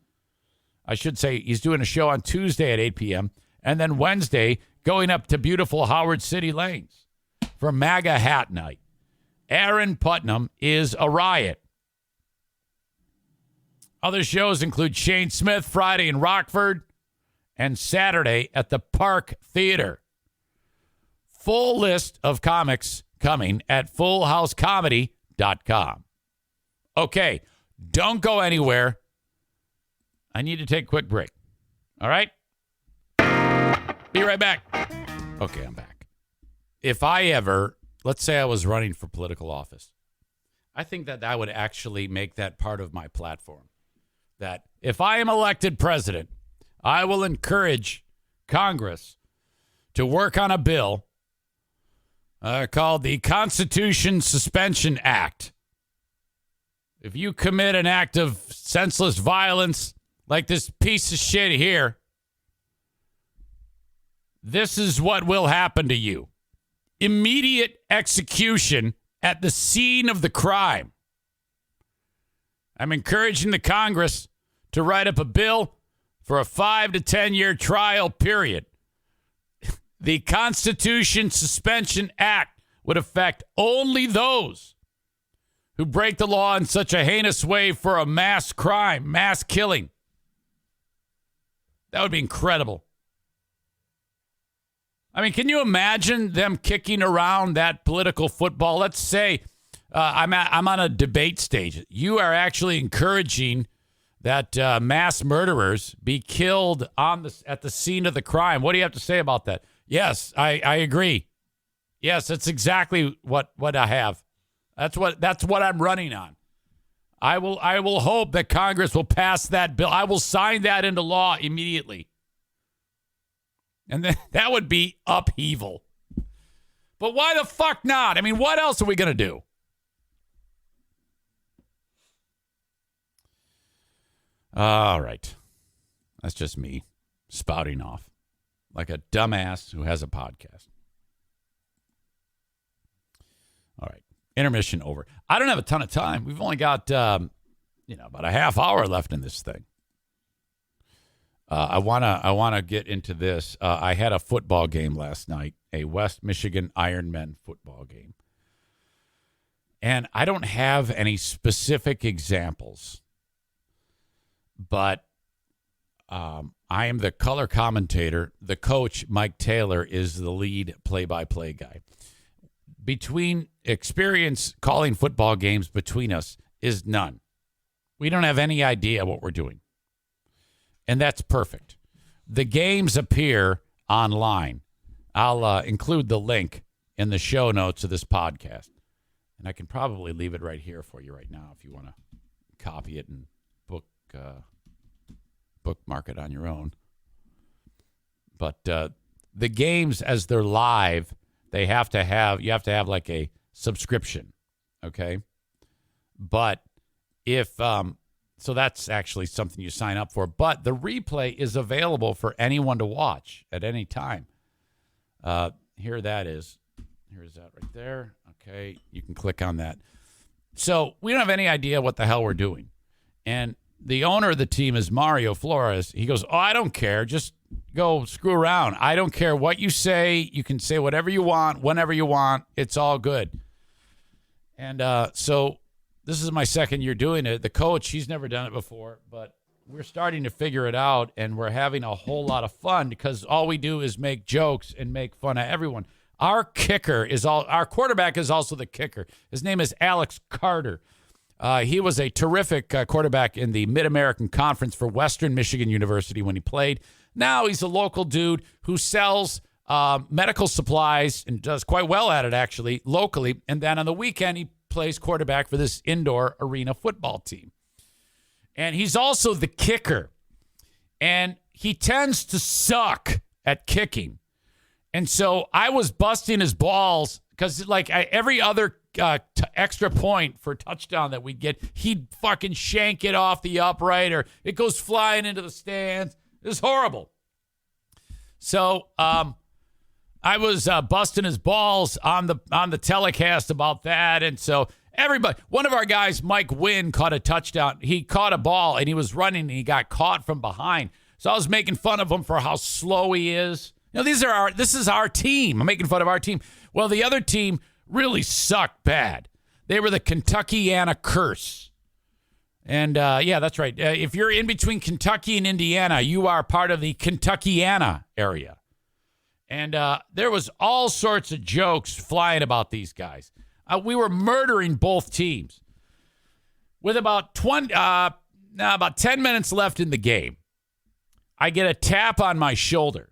I should say he's doing a show on Tuesday at 8 p.m. and then Wednesday going up to beautiful Howard City Lanes for MAGA Hat Night. Aaron Putnam is a riot. Other shows include Shane Smith Friday in Rockford and Saturday at the Park Theater. Full list of comics coming at FullHouseComedy.com. Okay, don't go anywhere. I need to take a quick break. All right? Be right back. Okay, I'm back. If I ever... Let's say I was running for political office. I think that I would actually make that part of my platform. That if I am elected president, I will encourage Congress to work on a bill called the Constitution Suspension Act. If you commit an act of senseless violence like this piece of shit here, this is what will happen to you. Immediate execution at the scene of the crime. I'm encouraging the Congress to write up a bill for a 5 to 10 year trial period. The Constitution Suspension Act would affect only those who break the law in such a heinous way for a mass crime, mass killing. That would be incredible. I mean, can you imagine them kicking around that political football? Let's say I'm on a debate stage. You are actually encouraging that mass murderers be killed at the scene of the crime. What do you have to say about that? Yes, I agree. Yes, that's exactly what I have. That's what I'm running on. I will hope that Congress will pass that bill. I will sign that into law immediately. And then that would be upheaval. But why the fuck not? I mean, what else are we going to do? All right. That's just me spouting off like a dumbass who has a podcast. All right. Intermission over. I don't have a ton of time. We've only got, about a half hour left in this thing. I wanna get into this. I had a football game last night, a West Michigan Ironmen football game, and I don't have any specific examples, but I am the color commentator. The coach, Mike Taylor, is the lead play-by-play guy. Between experience calling football games between us is none. We don't have any idea what we're doing. And that's perfect. The games appear online. I'll include the link in the show notes of this podcast. And I can probably leave it right here for you right now if you want to copy it and bookmark it on your own. But the games, as they're live, you have to have like a subscription, okay? But so that's actually something you sign up for. But the replay is available for anyone to watch at any time. Here that is. Here's that right there. Okay, you can click on that. So we don't have any idea what the hell we're doing. And the owner of the team is Mario Flores. He goes, I don't care. Just go screw around. I don't care what you say. You can say whatever you want, whenever you want. It's all good. And so this is my second year doing it. The coach, he's never done it before, but we're starting to figure it out, and we're having a whole lot of fun because all we do is make jokes and make fun of everyone. Our quarterback is also the kicker. His name is Alex Carter. He was a terrific quarterback in the Mid-American Conference for Western Michigan University when he played. Now he's a local dude who sells medical supplies and does quite well at it, actually, locally. And then on the weekend, he plays quarterback for this indoor arena football team. And he's also the kicker. And he tends to suck at kicking. And so I was busting his balls because every other extra point for touchdown that we'd get, he'd fucking shank it off the upright or it goes flying into the stands. It was horrible. So I was busting his balls on the telecast about that. And so one of our guys, Mike Wynn, caught a touchdown. He caught a ball and he was running and he got caught from behind. So I was making fun of him for how slow he is. This is our team. I'm making fun of our team. Well, the other team really sucked bad. They were the Kentuckiana Curse. And yeah, that's right. If you're in between Kentucky and Indiana, you are part of the Kentuckiana area. And there was all sorts of jokes flying about these guys. We were murdering both teams. With about 10 minutes left in the game, I get a tap on my shoulder.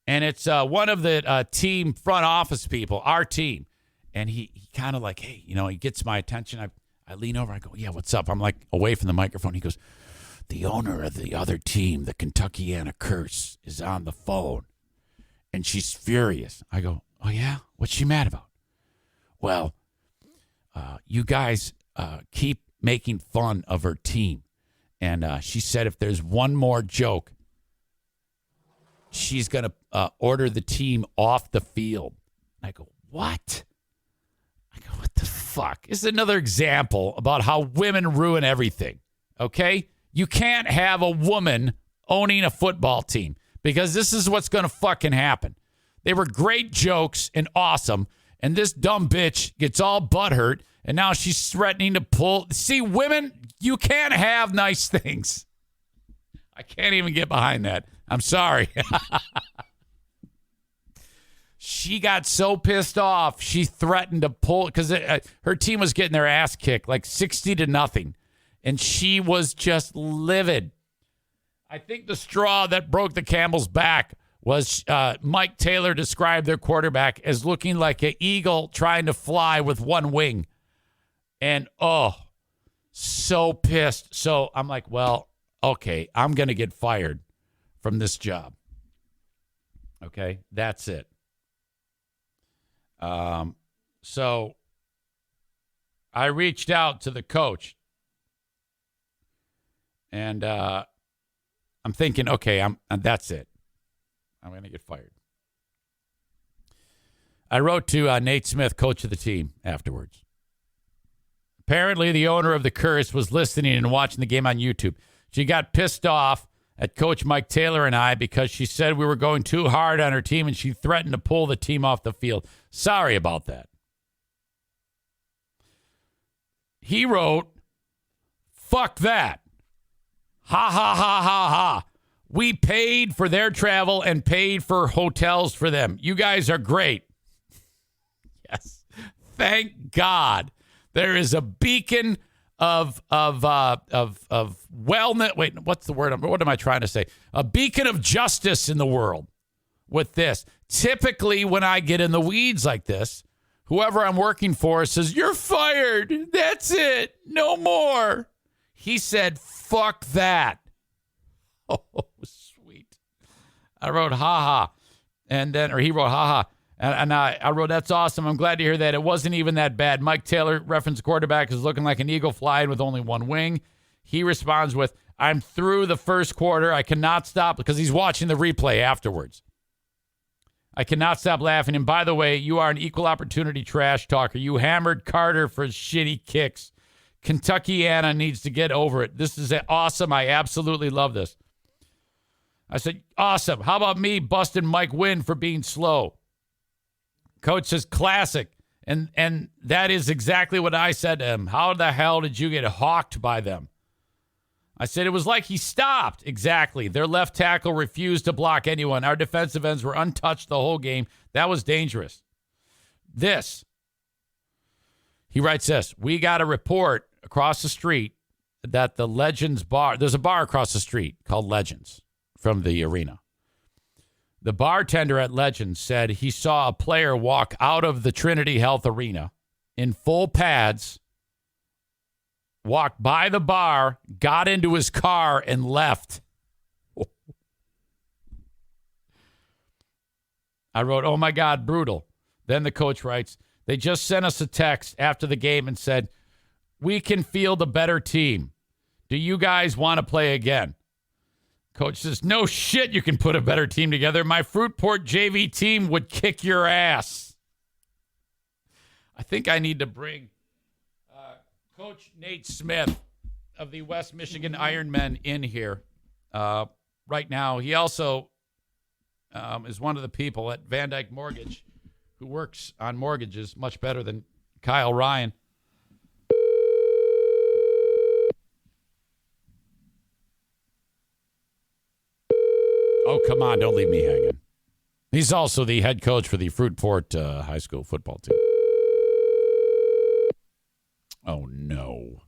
And it's one of the team front office people, our team. And he kind of like, hey, he gets my attention. I lean over. I go, yeah, what's up? I'm like away from the microphone. He goes, the owner of the other team, the Kentuckiana Curse, is on the phone. And she's furious. I go, oh, yeah? What's she mad about? Well, you guys keep making fun of her team. And she said if there's one more joke, she's going to order the team off the field. I go, what? I go, what the fuck? This is another example about how women ruin everything, okay? You can't have a woman owning a football team because this is what's going to fucking happen. They were great jokes and awesome, and this dumb bitch gets all butthurt, and now she's threatening to pull. See, women, you can't have nice things. I can't even get behind that. I'm sorry. She got so pissed off, she threatened to pull because her team was getting their ass kicked like 60-0, and she was just livid. I think the straw that broke the camel's back was Mike Taylor described their quarterback as looking like an eagle trying to fly with one wing. And, so pissed. So I'm like, well, okay, I'm going to get fired from this job. Okay, that's it. So I reached out to the coach. And I'm thinking, okay, that's it. I'm going to get fired. I wrote to Nate Smith, coach of the team, afterwards. Apparently, the owner of the Curse was listening and watching the game on YouTube. She got pissed off at Coach Mike Taylor and I because she said we were going too hard on her team and she threatened to pull the team off the field. Sorry about that. He wrote, fuck that. Ha, ha, ha, ha, ha. We paid for their travel and paid for hotels for them. You guys are great. Yes. Thank God there is a beacon of wellness. Wait, what's the word? What am I trying to say? A beacon of justice in the world with this. Typically, when I get in the weeds like this, whoever I'm working for says, you're fired. That's it. No more. He said, fuck that. Oh, sweet. I wrote, ha-ha. Or he wrote, ha-ha. And I wrote, that's awesome. I'm glad to hear that. It wasn't even that bad. Mike Taylor, reference quarterback, is looking like an eagle flying with only one wing. He responds with, I'm through the first quarter. I cannot stop, because he's watching the replay afterwards. I cannot stop laughing. And by the way, you are an equal opportunity trash talker. You hammered Carter for shitty kicks. Kentuckiana needs to get over it. This is awesome. I absolutely love this. I said, awesome. How about me busting Mike Wynn for being slow? Coach says, classic. And that is exactly what I said to him. How the hell did you get hawked by them? I said, it was like he stopped. Exactly. Their left tackle refused to block anyone. Our defensive ends were untouched the whole game. That was dangerous. He writes this. We got a report across the street that the Legends bar, there's a bar across the street called Legends from the arena. The bartender at Legends said he saw a player walk out of the Trinity Health Arena in full pads, walked by the bar, got into his car, and left. I wrote, oh, my God, brutal. Then the coach writes, they just sent us a text after the game and said, we can field a better team. Do you guys want to play again? Coach says, no shit, you can put a better team together. My Fruitport JV team would kick your ass. I think I need to bring Coach Nate Smith of the West Michigan Ironmen in here right now. He also is one of the people at Van Dyke Mortgage who works on mortgages much better than Kyle Ryan. Oh, come on. Don't leave me hanging. He's also the head coach for the Fruitport High School football team. Oh, no.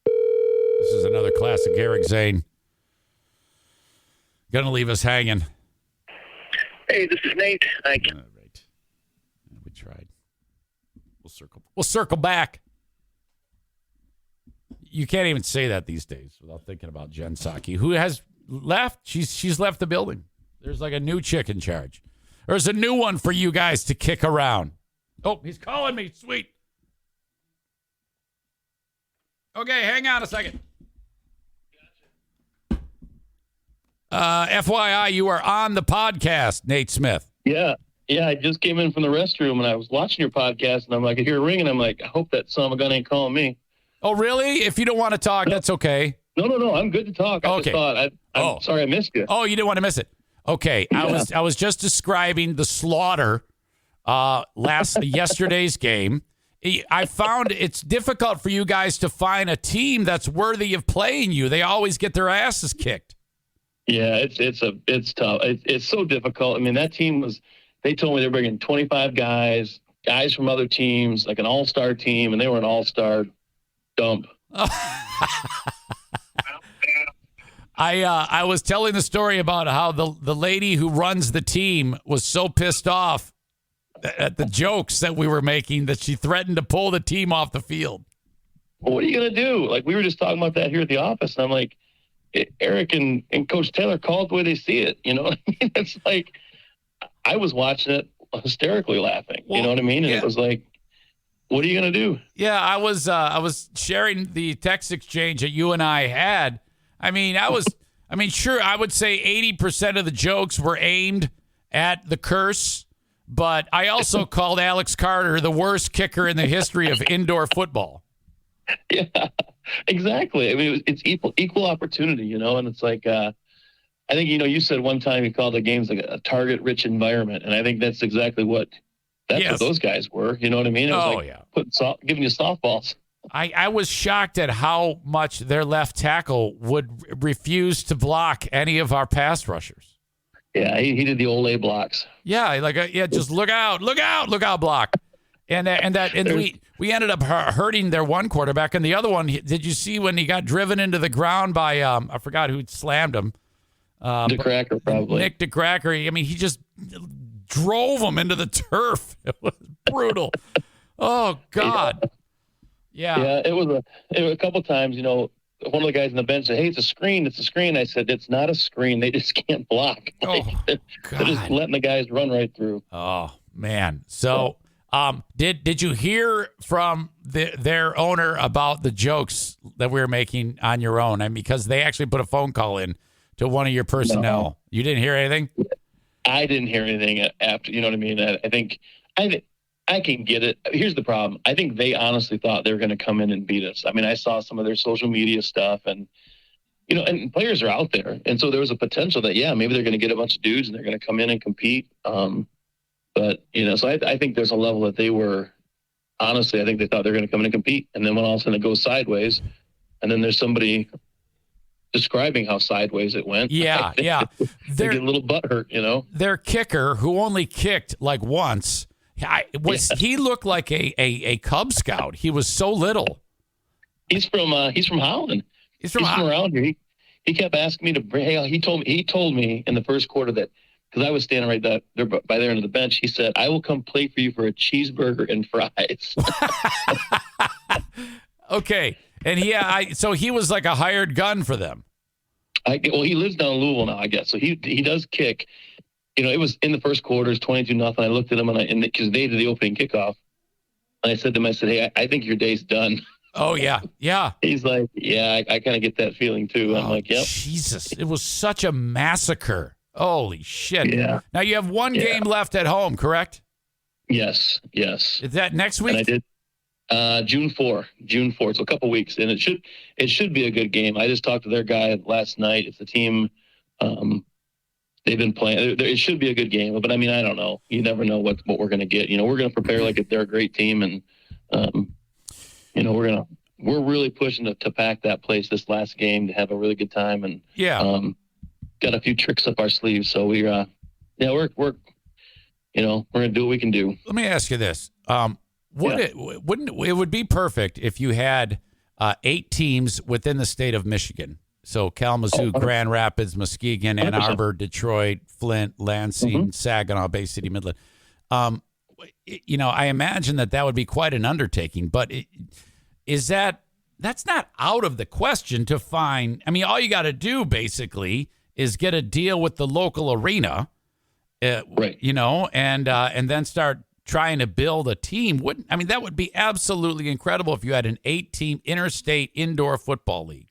This is another classic Eric Zane. Gonna leave us hanging. Hey, this is Nate. All right. We tried. We'll circle back. You can't even say that these days without thinking about Jen Psaki, who has left. She's left the building. There's like a new chick in charge. There's a new one for you guys to kick around. Oh, he's calling me. Sweet. Okay, hang on a second. FYI, you are on the podcast, Nate Smith. Yeah, I just came in from the restroom and I was watching your podcast and I'm like, I hear a ring and I'm like, I hope that son of a gun ain't calling me. Oh, really? If you don't want to talk, that's okay. No, I'm good to talk. I just thought, I'm sorry I missed you. Oh, you didn't want to miss it. Okay, yeah. I was just describing the slaughter yesterday's game. I found it's difficult for you guys to find a team that's worthy of playing you. They always get their asses kicked. Yeah, it's tough. It's so difficult. I mean, that team they told me they're bringing 25 guys from other teams, like an all-star team, and they were an all-star dump. I was telling the story about how the lady who runs the team was so pissed off at the jokes that we were making that she threatened to pull the team off the field. Well, what are you going to do? Like, we were just talking about that here at the office, and I'm like, Eric and Coach Taylor call it the way they see it. You know what I mean? It's like, I was watching it hysterically laughing. Well, you know what I mean? And it was like, what are you going to do? Yeah, I was sharing the text exchange that you and I had. I mean, sure, I would say 80% of the jokes were aimed at the curse, but I also called Alex Carter the worst kicker in the history of indoor football. Yeah, exactly. I mean, it's equal opportunity, you know, and it's like, I think, you know, you said one time you called the games like a target-rich environment, and I think that's exactly what those guys were. You know what I mean? It was giving you softballs. I was shocked at how much their left tackle would refuse to block any of our pass rushers. Yeah, he did the old A blocks. Yeah, just look out block. And we ended up hurting their one quarterback, and the other one. Did you see when he got driven into the ground by I forgot who slammed him? DeCracker, probably. Nick DeCracker. I mean, he just drove him into the turf. It was brutal. Oh God. Yeah. It was a couple times. You know, one of the guys on the bench said, "Hey, it's a screen. It's a screen." I said, "It's not a screen. They just can't block. They're just letting the guys run right through." Oh man. So. Did you hear from their owner about the jokes that we were making on your own? I mean, because they actually put a phone call in to one of your personnel. No. You didn't hear anything? I didn't hear anything after. You know what I mean? I think I can get it. Here's the problem. I think they honestly thought they were going to come in and beat us. I mean, I saw some of their social media stuff, and you know, and players are out there, and so there was a potential that maybe they're going to get a bunch of dudes and they're going to come in and compete. But, you know, so I think there's a level that they were, honestly, I think they thought they were going to come in and compete. And then when all of a sudden it goes sideways, and then there's somebody describing how sideways it went. Yeah. They get a little butthurt, you know. Their kicker, who only kicked like once, he looked like a Cub Scout. He was so little. He's from Holland. He's from around here. He kept asking me to bring. Hey, he told me in the first quarter that. Because I was standing right there by there under the bench. He said, "I will come play for you for a cheeseburger and fries." Okay. And so he was like a hired gun for them. Well, he lives down in Louisville now, I guess. So he does kick. You know, it was in the first quarter, 22-0. I looked at him because they did the opening kickoff. And I said to him, "Hey, I think your day's done." Oh, yeah. Yeah. He's like, "Yeah, I kind of get that feeling too." I'm like, "Yep." Jesus. It was such a massacre. Holy shit. Yeah. Now you have one game left at home, correct? Yes. Is that next week? And I did June 4. So a couple weeks, and it should be a good game. I just talked to their guy last night. It's a team they've been playing. It should be a good game, but I mean, I don't know. You never know what we're going to get. You know, we're going to prepare like if they're a great team, and you know, we're really pushing to pack that place this last game to have a really good time, and got a few tricks up our sleeves, so we're you know, we're gonna do what we can do. Let me ask you this: it would be perfect if you had 8 teams within the state of Michigan? So Kalamazoo, Grand Rapids, Muskegon, Ann Arbor, Detroit, Flint, Lansing, Saginaw, Bay City, Midland. You know, I imagine that would be quite an undertaking, but that's not out of the question to find. I mean, all you got to do basically is get a deal with the local arena, right? You know, and then start trying to build a team. That would be absolutely incredible if you had an 8-team interstate indoor football league.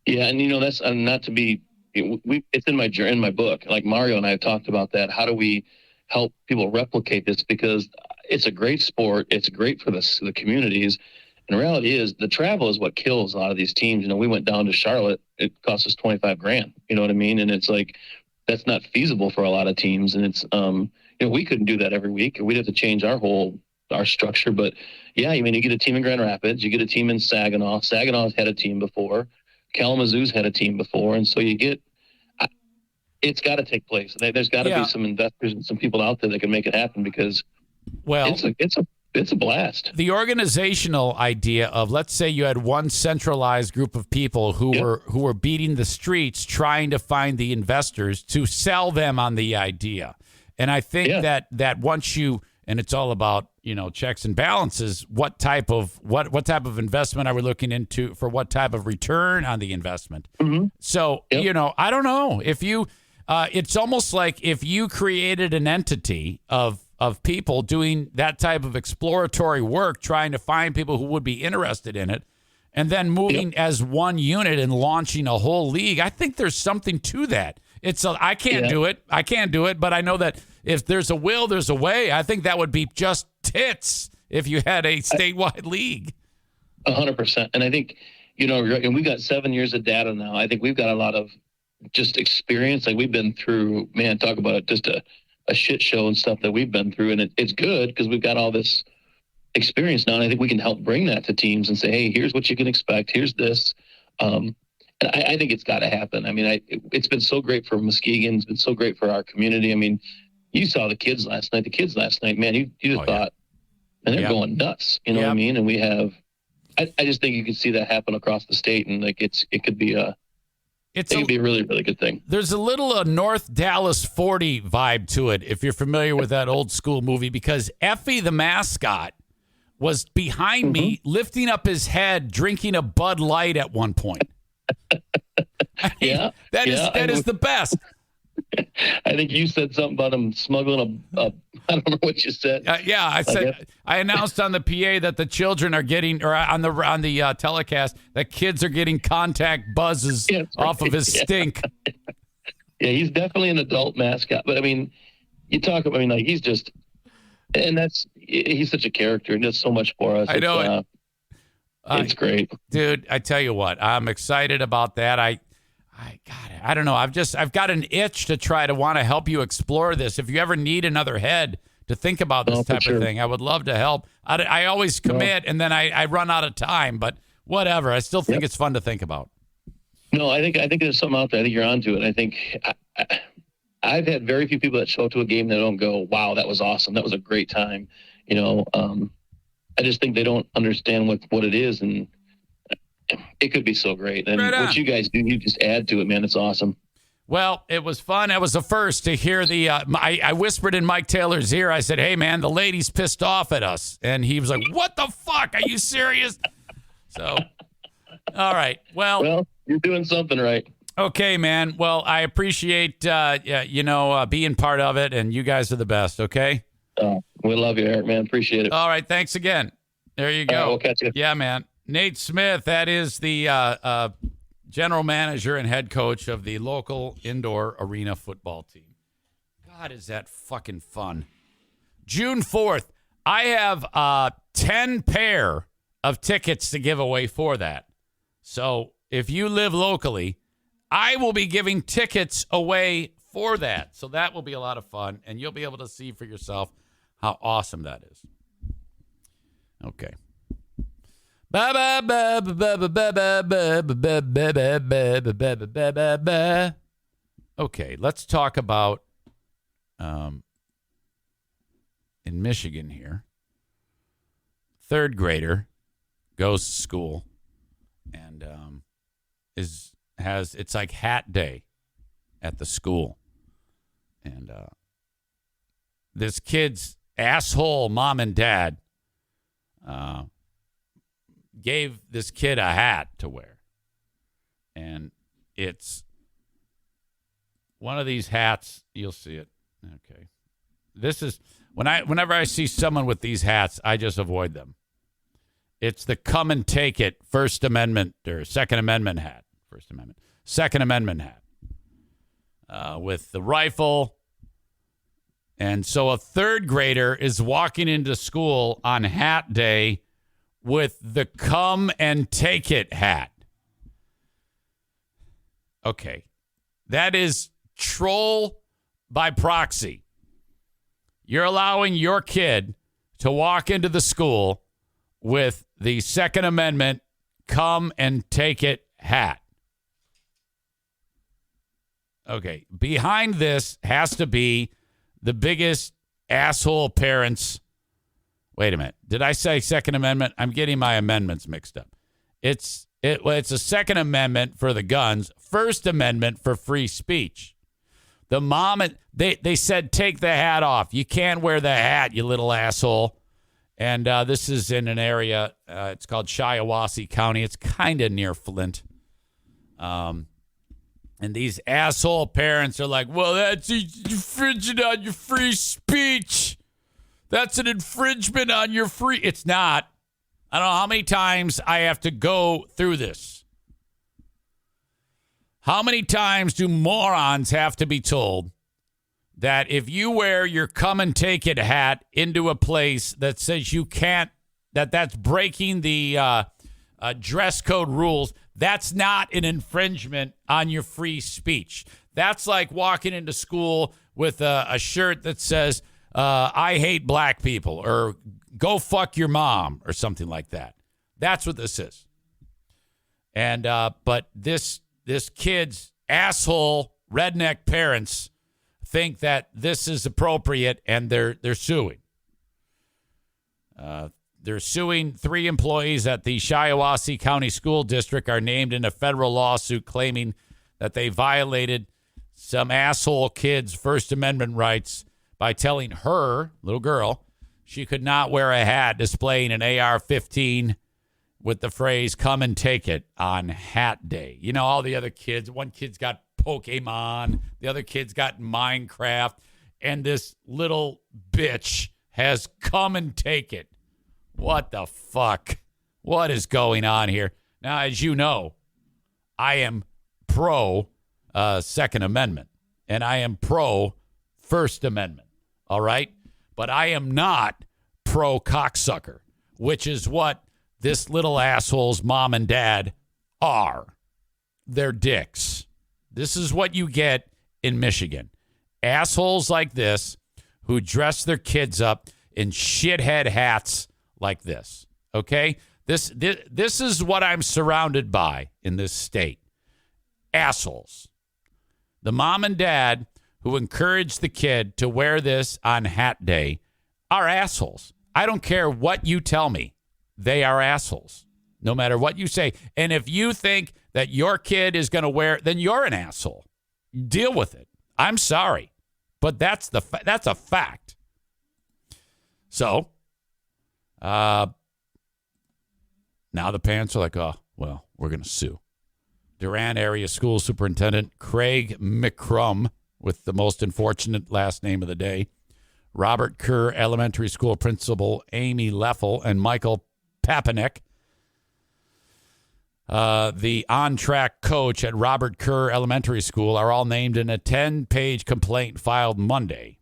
Yeah, and you know that's not to be. It's in my book. Like Mario and I have talked about that. How do we help people replicate this? Because it's a great sport. It's great for the communities. And the reality is the travel is what kills a lot of these teams. You know, we went down to Charlotte. It cost us $25,000. You know what I mean? And it's like, that's not feasible for a lot of teams. And it's, you know, we couldn't do that every week. We'd have to change our structure. But yeah, I mean, you get a team in Grand Rapids, you get a team in Saginaw. Saginaw's had a team before. Kalamazoo's had a team before. And so it's got to take place. There's got to be some investors and some people out there that can make it happen, because it's a blast. The organizational idea of, let's say you had one centralized group of people who were beating the streets trying to find the investors to sell them on the idea. And I think that once you, and it's all about, checks and balances, what type of investment are we looking into for what type of return on the investment? Mm-hmm. So, I don't know if you, it's almost like if you created an entity of people doing that type of exploratory work, trying to find people who would be interested in it, and then moving as one unit and launching a whole league. I think there's something to that. I can't do it. I can't do it, but I know that if there's a will, there's a way. I think that would be just tits if you had a statewide league. 100%. And I think, and we've got 7 years of data now. I think we've got a lot of just experience. Like we've been through, man, talk about it, just a shit show and stuff that we've been through. And it's good because we've got all this experience now. And I think we can help bring that to teams and say, hey, here's what you can expect. Here's this. And I think it's got to happen. I mean, it's been so great for Muskegon. It's been so great for our community. I mean, you saw the kids last night. The kids last night, man, you just thought, and they're going nuts. You know what I mean? And we have, I just think you can see that happen across the state. And like, it could be a really, really good thing. There's a little North Dallas 40 vibe to it, if you're familiar with that old school movie, because Effie the mascot was behind me, lifting up his head, drinking a Bud Light at one point. That is the best. I think you said something about him smuggling I don't remember what you said. I said, I announced on the PA that the children are getting, or on the telecast, that kids are getting contact buzzes off of his stink. Yeah, he's definitely an adult mascot. But I mean, he's just, and he's such a character and does so much for us. I know it's great, dude. I tell you what, I'm excited about that. I don't know. I've got an itch to try to want to help you explore this. If you ever need another head to think about this type of thing, I would love to help. I always commit and then I run out of time, but whatever. I still think it's fun to think about. No, I think there's something out there. I think you're onto it. I think I've had very few people that show up to a game that don't go, wow, that was awesome. That was a great time. I just think they don't understand what it is, and it could be so great. And what you guys do, you just add to it, man. It's awesome. Well, it was fun. It was the first to hear the I whispered in Mike Taylor's ear. I said, hey, man, the lady's pissed off at us. And he was like, what the fuck? Are you serious? So, all right. Well, you're doing something right. Okay, man. Well, I appreciate, being part of it. And you guys are the best, okay? We love you, Eric, man. Appreciate it. All right. Thanks again. There you go. We'll catch you. Yeah, man. Nate Smith, that is the general manager and head coach of the local indoor arena football team. God, is that fucking fun. June 4th, I have 10 pair of tickets to give away for that. So if you live locally, I will be giving tickets away for that. So that will be a lot of fun, and you'll be able to see for yourself how awesome that is. Okay. Okay, let's talk about in Michigan here. Third grader goes to school and it's like hat day at the school. And this kid's asshole mom and dad gave this kid a hat to wear. And it's one of these hats, you'll see it. Okay. This is whenever I see someone with these hats, I just avoid them. It's the come and take it First Amendment or Second Amendment hat. First Amendment. Second Amendment hat. With the rifle. And so a third grader is walking into school on hat day with the come and take it hat. Okay. That is troll by proxy. You're allowing your kid to walk into the school with the Second Amendment come and take it hat. Okay. Behind this has to be the biggest asshole parents Wait a minute. Did I say Second Amendment? I'm getting my amendments mixed up. It's a Second Amendment for the guns, First Amendment for free speech. The mom, they said, take the hat off. You can't wear the hat, you little asshole. And this is in an area, it's called Shiawassee County. It's kind of near Flint. And these asshole parents are like, well, that's infringing on your free speech. That's an infringement on your free. It's not. I don't know how many times I have to go through this. How many times do morons have to be told that if you wear your come and take it hat into a place that says you can't, that's breaking the dress code rules, that's not an infringement on your free speech. That's like walking into school with a shirt that says, I hate black people, or go fuck your mom, or something like that. That's what this is. And but this kid's asshole redneck parents think that this is appropriate, and they're suing. They're suing 3 employees at the Shiawassee County School District are named in a federal lawsuit claiming that they violated some asshole kid's First Amendment rights by telling her, little girl, she could not wear a hat displaying an AR-15 with the phrase, come and take it, on hat day. You know, all the other kids, one kid's got Pokemon, the other kid's got Minecraft, and this little bitch has come and take it. What the fuck? What is going on here? Now, as you know, I am pro Second Amendment, and I am pro First Amendment, all right? But I am not pro cocksucker, which is what this little asshole's mom and dad are. They're dicks. This is what you get in Michigan. Assholes like this who dress their kids up in shithead hats like this, okay? This is what I'm surrounded by in this state. Assholes. The mom and dad who encourage the kid to wear this on hat day are assholes. I don't care what you tell me. They are assholes, no matter what you say. And if you think that your kid is going to wear, then you're an asshole. Deal with it. I'm sorry, but that's a fact. So, now the parents are like, oh, well, we're going to sue. Durant Area School Superintendent Craig McCrum, with the most unfortunate last name of the day, Robert Kerr Elementary School Principal Amy Leffel, and Michael Papanek, the on-track coach at Robert Kerr Elementary School, are all named in a 10-page complaint filed Monday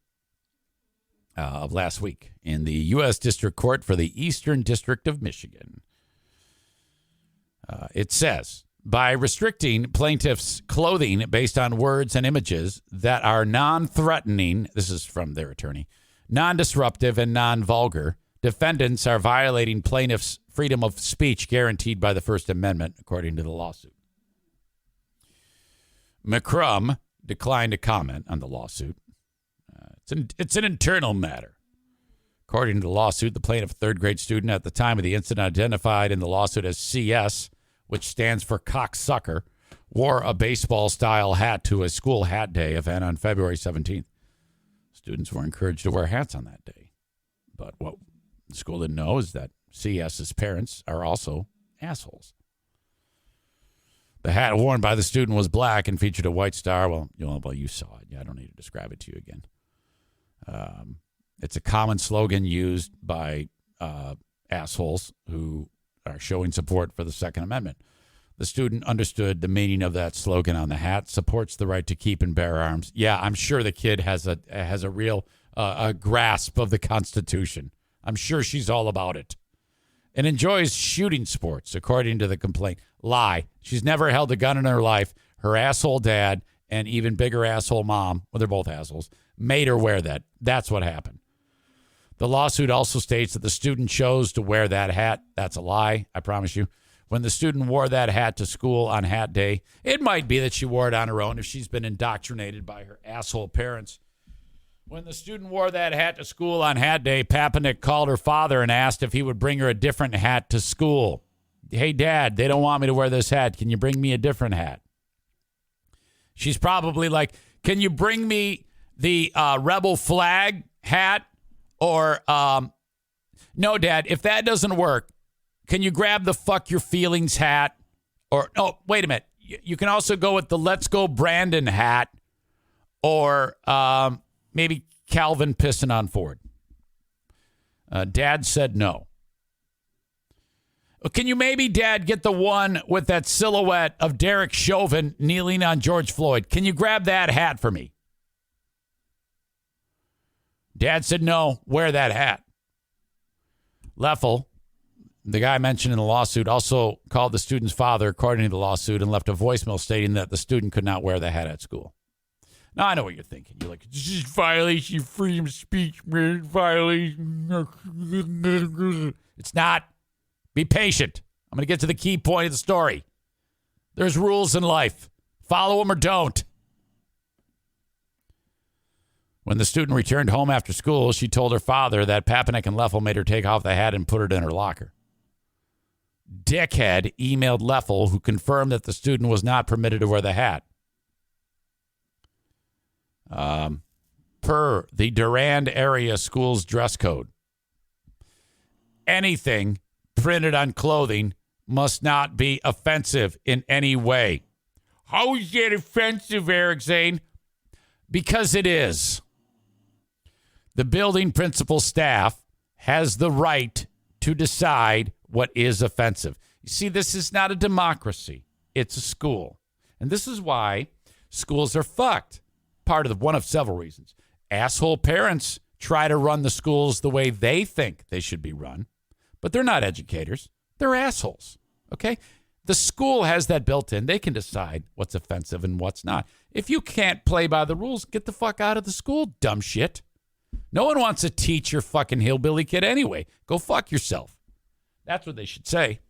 of last week in the U.S. District Court for the Eastern District of Michigan. It says, by restricting plaintiffs' clothing based on words and images that are non-threatening, this is from their attorney, non-disruptive and non-vulgar, defendants are violating plaintiffs' freedom of speech guaranteed by the First Amendment, according to the lawsuit. McCrum declined to comment on the lawsuit. It's an internal matter. According to the lawsuit, the plaintiff, a third-grade student at the time of the incident identified in the lawsuit as CS, which stands for cocksucker, wore a baseball-style hat to a school hat day event on February 17th. Students were encouraged to wear hats on that day. But what the school didn't know is that CS's parents are also assholes. The hat worn by the student was black and featured a white star. Well, you saw it. Yeah, I don't need to describe it to you again. It's a common slogan used by assholes who are showing support for the Second Amendment. The student understood the meaning of that slogan on the hat, supports the right to keep and bear arms. Yeah, I'm sure the kid has a real grasp of the Constitution. I'm sure she's all about it. And enjoys shooting sports, according to the complaint. Lie. She's never held a gun in her life. Her asshole dad and even bigger asshole mom, well, they're both assholes, made her wear that. That's what happened. The lawsuit also states that the student chose to wear that hat. That's a lie, I promise you. When the student wore that hat to school on hat day, it might be that she wore it on her own if she's been indoctrinated by her asshole parents. When the student wore that hat to school on hat day, Papanik called her father and asked if he would bring her a different hat to school. Hey, Dad, they don't want me to wear this hat. Can you bring me a different hat? She's probably like, can you bring me the rebel flag hat? Or, no, Dad, if that doesn't work, can you grab the fuck your feelings hat? Or, oh, wait a minute. You can also go with the Let's Go Brandon hat. Or maybe Calvin pissing on Ford. Dad said no. Can you maybe, Dad, get the one with that silhouette of Derek Chauvin kneeling on George Floyd? Can you grab that hat for me? Dad said no. Wear that hat. Leffel, the guy mentioned in the lawsuit, also called the student's father, according to the lawsuit, and left a voicemail stating that the student could not wear the hat at school. Now, I know what you're thinking. You're like, this is violation of freedom of speech, man. Violation. It's not. Be patient. I'm going to get to the key point of the story. There's rules in life. Follow them or don't. When the student returned home after school, she told her father that Papanek and Leffel made her take off the hat and put it in her locker. Dickhead emailed Leffel, who confirmed that the student was not permitted to wear the hat. Per the Durand area school's dress code, anything printed on clothing must not be offensive in any way. How is that offensive, Eric Zane? Because it is. The building principal staff has the right to decide what is offensive. You see, this is not a democracy. It's a school. And this is why schools are fucked. Part of one of several reasons. Asshole parents try to run the schools the way they think they should be run, but they're not educators. They're assholes, okay? The school has that built in. They can decide what's offensive and what's not. If you can't play by the rules, get the fuck out of the school, dumb shit. No one wants to teach your fucking hillbilly kid anyway. Go fuck yourself. That's what they should say.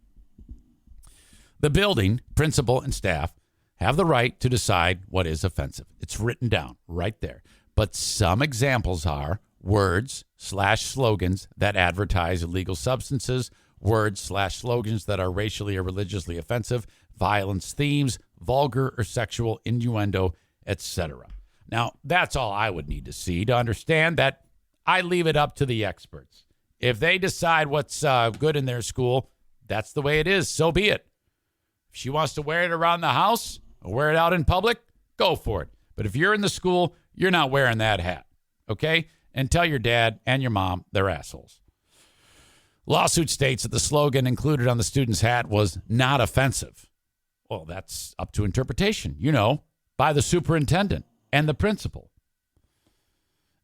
The building, principal, and staff have the right to decide what is offensive. It's written down right there. But some examples are words/slogans that advertise illegal substances, words/slogans that are racially or religiously offensive, violence themes, vulgar or sexual innuendo, etc. Now, that's all I would need to see to understand that I leave it up to the experts. If they decide what's good in their school, that's the way it is. So be it. If she wants to wear it around the house or wear it out in public, go for it. But if you're in the school, you're not wearing that hat, okay? And tell your dad and your mom they're assholes. Lawsuit states that the slogan included on the student's hat was not offensive. Well, that's up to interpretation, by the superintendent and the principal.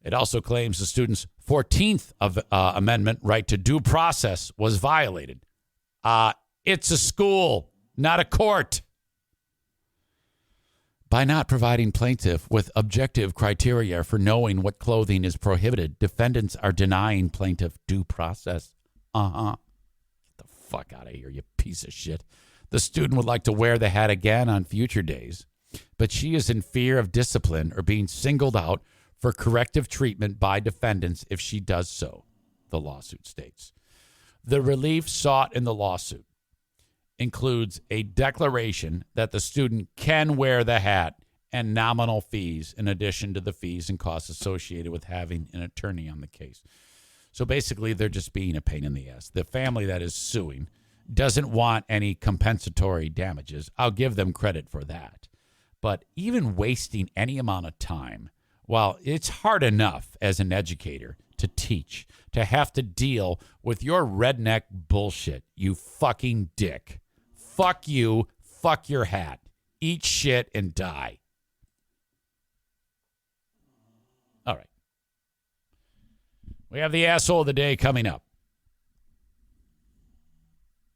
It also claims the student's 14th Amendment right to due process was violated. It's a school, not a court. By not providing plaintiff with objective criteria for knowing what clothing is prohibited, defendants are denying plaintiff due process. Get the fuck out of here, you piece of shit. The student would like to wear the hat again on future days, but she is in fear of discipline or being singled out for corrective treatment by defendants if she does so, the lawsuit states. The relief sought in the lawsuit includes a declaration that the student can wear the hat and nominal fees in addition to the fees and costs associated with having an attorney on the case. So basically, they're just being a pain in the ass. The family that is suing doesn't want any compensatory damages. I'll give them credit for that. But even wasting any amount of time, well, it's hard enough as an educator to teach, to have to deal with your redneck bullshit, you fucking dick. Fuck you, fuck your hat. Eat shit and die. All right. We have the asshole of the day coming up.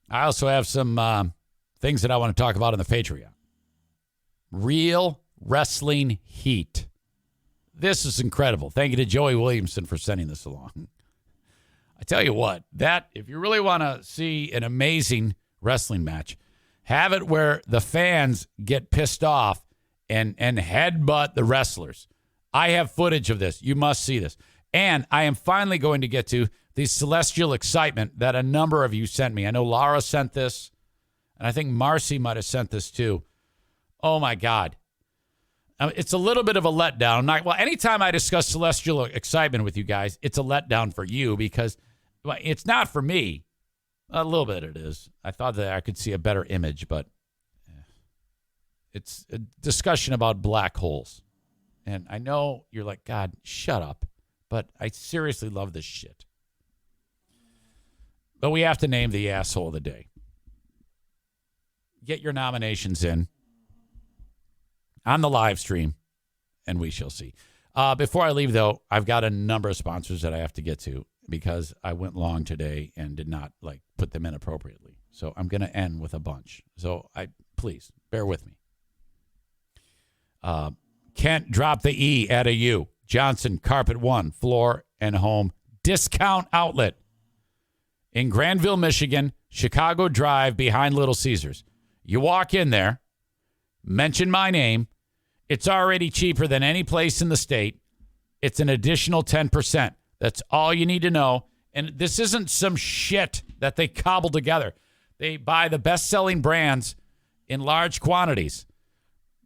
I also have some things that I want to talk about on the Patreon. Real wrestling heat. This is incredible. Thank you to Joey Williamson for sending this along. I tell you what, that if you really want to see an amazing wrestling match, have it where the fans get pissed off and headbutt the wrestlers. I have footage of this. You must see this. And I am finally going to get to the celestial excitement that a number of you sent me. I know Laura sent this, and I think Marcy might have sent this too. Oh, my God. It's a little bit of a letdown. Anytime I discuss celestial excitement with you guys, it's a letdown for you because it's not for me. A little bit it is. I thought that I could see a better image, but it's a discussion about black holes. And I know you're like, God, shut up. But I seriously love this shit. But we have to name the asshole of the day. Get your nominations in on the live stream, and we shall see. Before I leave, though, I've got a number of sponsors that I have to get to because I went long today and did not put them in appropriately. So I'm going to end with a bunch. So please bear with me. Kent, drop the E, add a U. Johnson, Carpet One, Floor and Home Discount Outlet in Granville, Michigan, Chicago Drive behind Little Caesars. You walk in there, mention my name. It's already cheaper than any place in the state. It's an additional 10%. That's all you need to know. And this isn't some shit that they cobble together. They buy the best-selling brands in large quantities.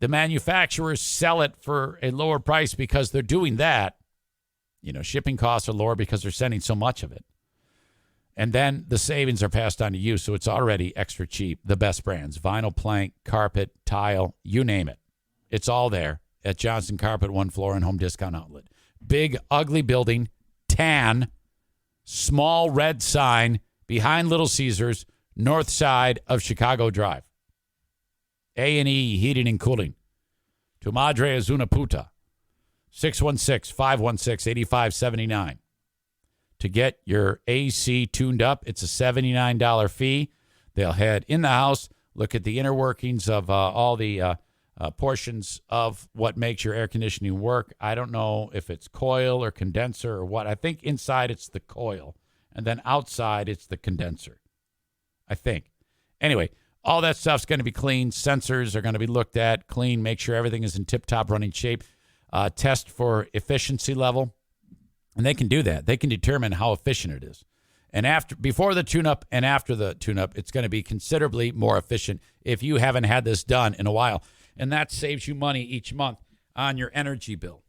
The manufacturers sell it for a lower price because they're doing that. Shipping costs are lower because they're sending so much of it. And then the savings are passed on to you, so it's already extra cheap. The best brands, vinyl plank, carpet, tile, you name it. It's all there at Johnson Carpet One, Floor and Home Discount Outlet. Big, ugly building, tan, small red sign behind Little Caesars, north side of Chicago Drive. A&E Heating and Cooling. Tu Madre es una puta. 616-516-8579. To get your AC tuned up, it's a $79 fee. They'll head in the house, look at the inner workings of all the portions of what makes your air conditioning work. I don't know if it's coil or condenser or what. I think inside it's the coil, and then outside it's the condenser, I think. Anyway, all that stuff's going to be clean. Sensors are going to be looked at, clean, make sure everything is in tip-top running shape. Test for efficiency level. And they can do that. They can determine how efficient it is. And before the tune-up and after the tune-up, it's going to be considerably more efficient if you haven't had this done in a while. And that saves you money each month on your energy bill.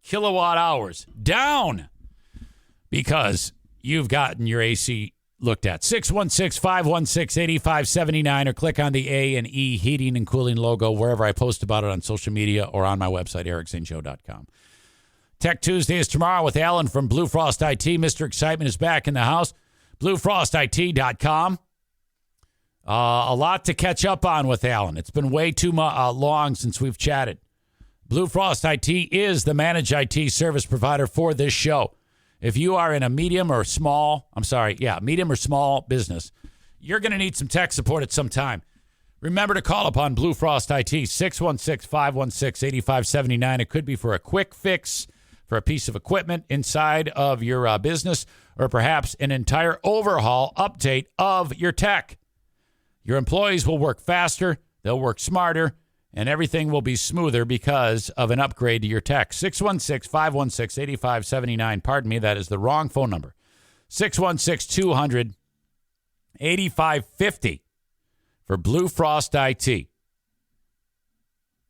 Kilowatt hours down because you've gotten your AC looked at. 616-516-8579 or click on the A&E Heating and Cooling logo wherever I post about it on social media or on my website, ericzaneshow.com. Tech Tuesday is tomorrow with Alan from Blue Frost IT. Mr. Excitement is back in the house. BlueFrostIT.com. A lot to catch up on with Alan. It's been way too long since we've chatted. Blue Frost IT is the managed IT service provider for this show. If you are in a medium or small business, you're going to need some tech support at some time. Remember to call upon Blue Frost IT, 616-516-8579. It could be for a quick fix for a piece of equipment inside of your business, or perhaps an entire overhaul update of your tech. Your employees will work faster, they'll work smarter, and everything will be smoother because of an upgrade to your tech. 616-516-8579. Pardon me, that is the wrong phone number. 616-200-8550 for Blue Frost IT.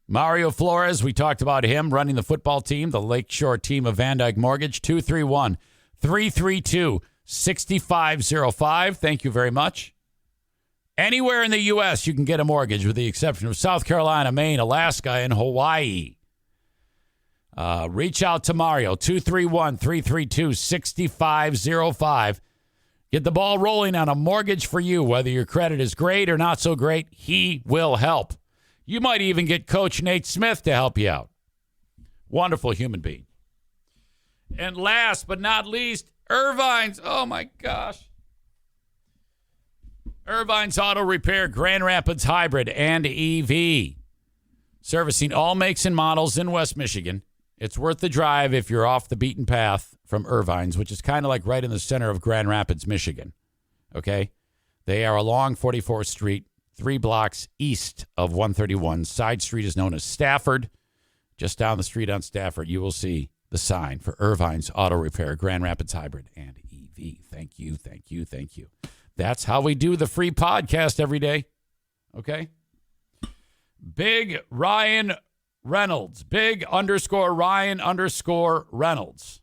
Mario Flores, we talked about him running the football team, the Lakeshore team of Van Dyke Mortgage, 231-332-6505. Thank you very much. Anywhere in the U.S. you can get a mortgage with the exception of South Carolina, Maine, Alaska, and Hawaii. Reach out to Mario, 231-332-6505. Get the ball rolling on a mortgage for you. Whether your credit is great or not so great, he will help. You might even get Coach Nate Smith to help you out. Wonderful human being. And last but not least, Irvine's. Oh, my gosh. Irvine's Auto Repair, Grand Rapids Hybrid and EV. Servicing all makes and models in West Michigan. It's worth the drive if you're off the beaten path from Irvine's, which is kind of like right in the center of Grand Rapids, Michigan. Okay? They are along 44th Street, 3 blocks east of 131. Side street is known as Stafford. just down the street on Stafford, you will see the sign for Irvine's Auto Repair, Grand Rapids Hybrid and EV. Thank you, thank you, thank you. That's how we do the free podcast every day. Okay? Big Ryan Reynolds. Big_Ryan_Reynolds.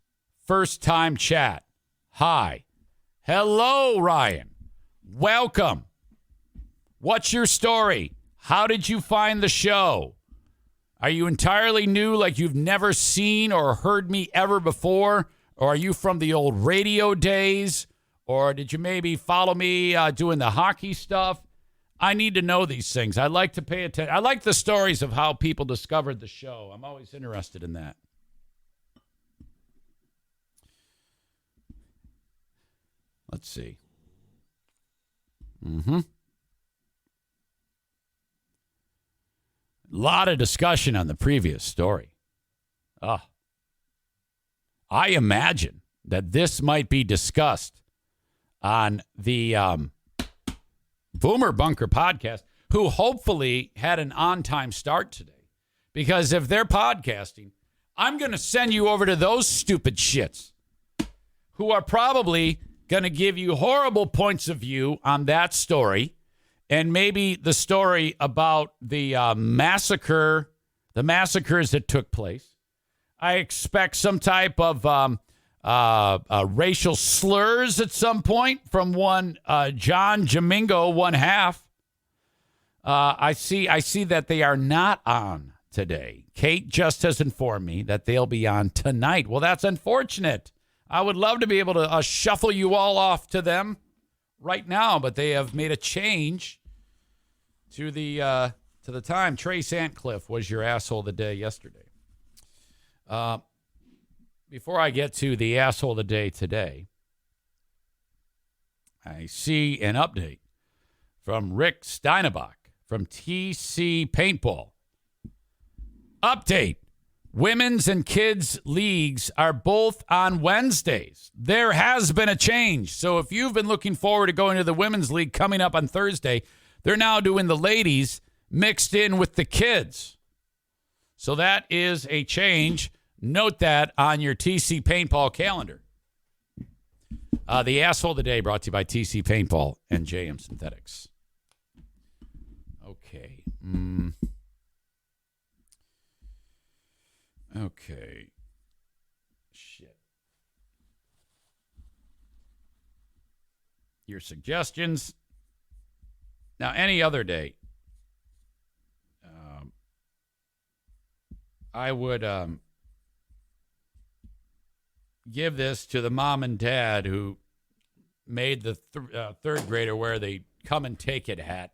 First time chat. Hi. Hello, Ryan. Welcome. What's your story? How did you find the show? Are you entirely new, like you've never seen or heard me ever before? Or are you from the old radio days? Or did you maybe follow me doing the hockey stuff? I need to know these things. I like to pay attention. I like the stories of how people discovered the show. I'm always interested in that. Let's see. A lot of discussion on the previous story. I imagine that this might be discussed on the Boomer Bunker podcast, who hopefully had an on-time start today. Because if they're podcasting, I'm going to send you over to those stupid shits who are probably going to give you horrible points of view on that story and maybe the story about the massacre, the massacres that took place. I expect some type of racial slurs at some point from one John Jamingo, one half. I see that they are not on today. Kate just has informed me that they'll be on tonight. Well, that's unfortunate. I would love to be able to shuffle you all off to them right now, but they have made a change to the time. Trey Santcliffe was your asshole of the day yesterday. Before I get to the asshole of the day today, I see an update from Rick Steinebach from TC Paintball. Update. Women's and kids leagues are both on Wednesdays. There has been a change. So if you've been looking forward to going to the women's league coming up on Thursday, they're now doing the ladies mixed in with the kids. So that is a change. Note that on your TC Paintball calendar. The asshole of the day brought to you by TC Paintball and JM Synthetics. Okay. Okay. Shit. Your suggestions. Now, any other day, I would give this to the mom and dad who made the third grader wear the come and take it hat.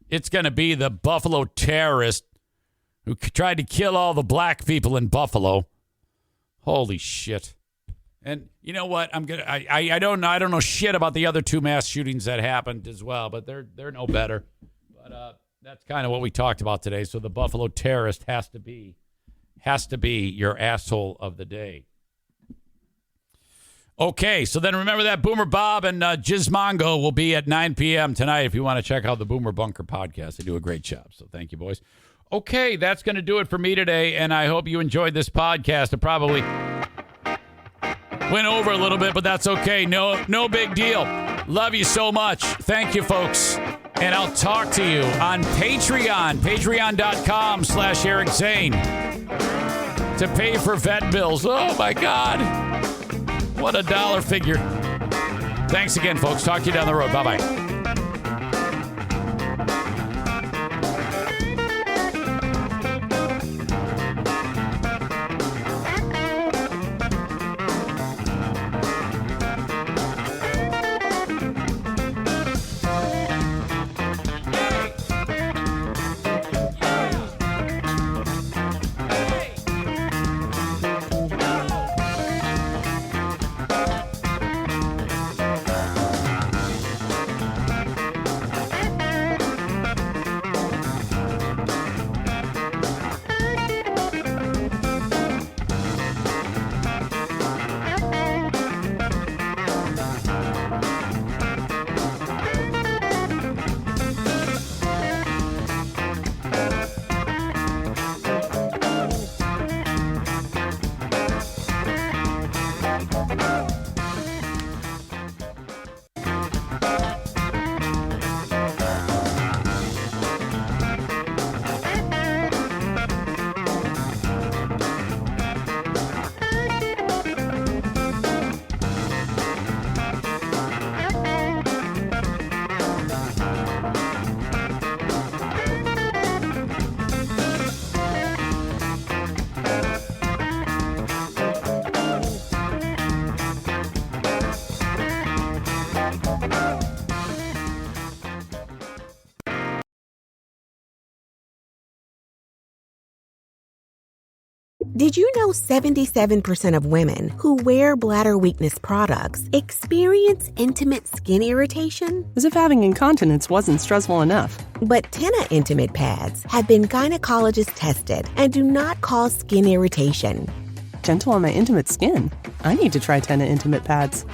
It's going to be the Buffalo terrorist who tried to kill all the black people in Buffalo. Holy shit. And you know what? I don't know shit about the other two mass shootings that happened as well, but they're no better. But that's kind of what we talked about today. So the Buffalo terrorist has to be your asshole of the day. Okay, so then remember that Boomer Bob and Gizmongo will be at 9 p.m. tonight if you want to check out the Boomer Bunker podcast. They do a great job, so thank you, boys. Okay, that's going to do it for me today, and I hope you enjoyed this podcast. It probably went over a little bit, but that's okay. No big deal. Love you so much. Thank you, folks. And I'll talk to you on Patreon, patreon.com/Eric Zane, to pay for vet bills. Oh, my God. What a dollar figure. Thanks again, folks. Talk to you down the road. Bye-bye. Did you know 77% of women who wear bladder weakness products experience intimate skin irritation? As if having incontinence wasn't stressful enough. But Tena Intimate Pads have been gynecologist tested and do not cause skin irritation. Gentle on my intimate skin. I need to try Tena Intimate Pads.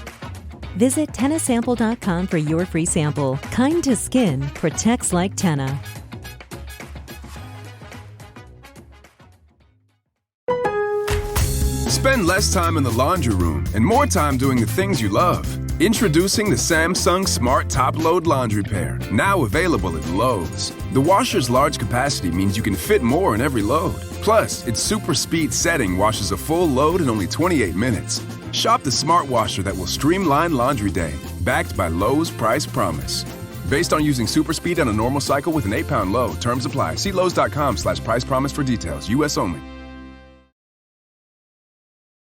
Visit TenaSample.com for your free sample. Kind to skin protects like Tena. Spend less time in the laundry room and more time doing the things you love. Introducing the Samsung Smart Top Load Laundry Pair, now available at Lowe's. The washer's large capacity means you can fit more in every load. Plus, its super speed setting washes a full load in only 28 minutes. Shop the smart washer that will streamline laundry day, backed by Lowe's Price Promise. Based on using super speed on a normal cycle with an 8-pound load, terms apply. See Lowe's.com/price promise for details. U.S. only.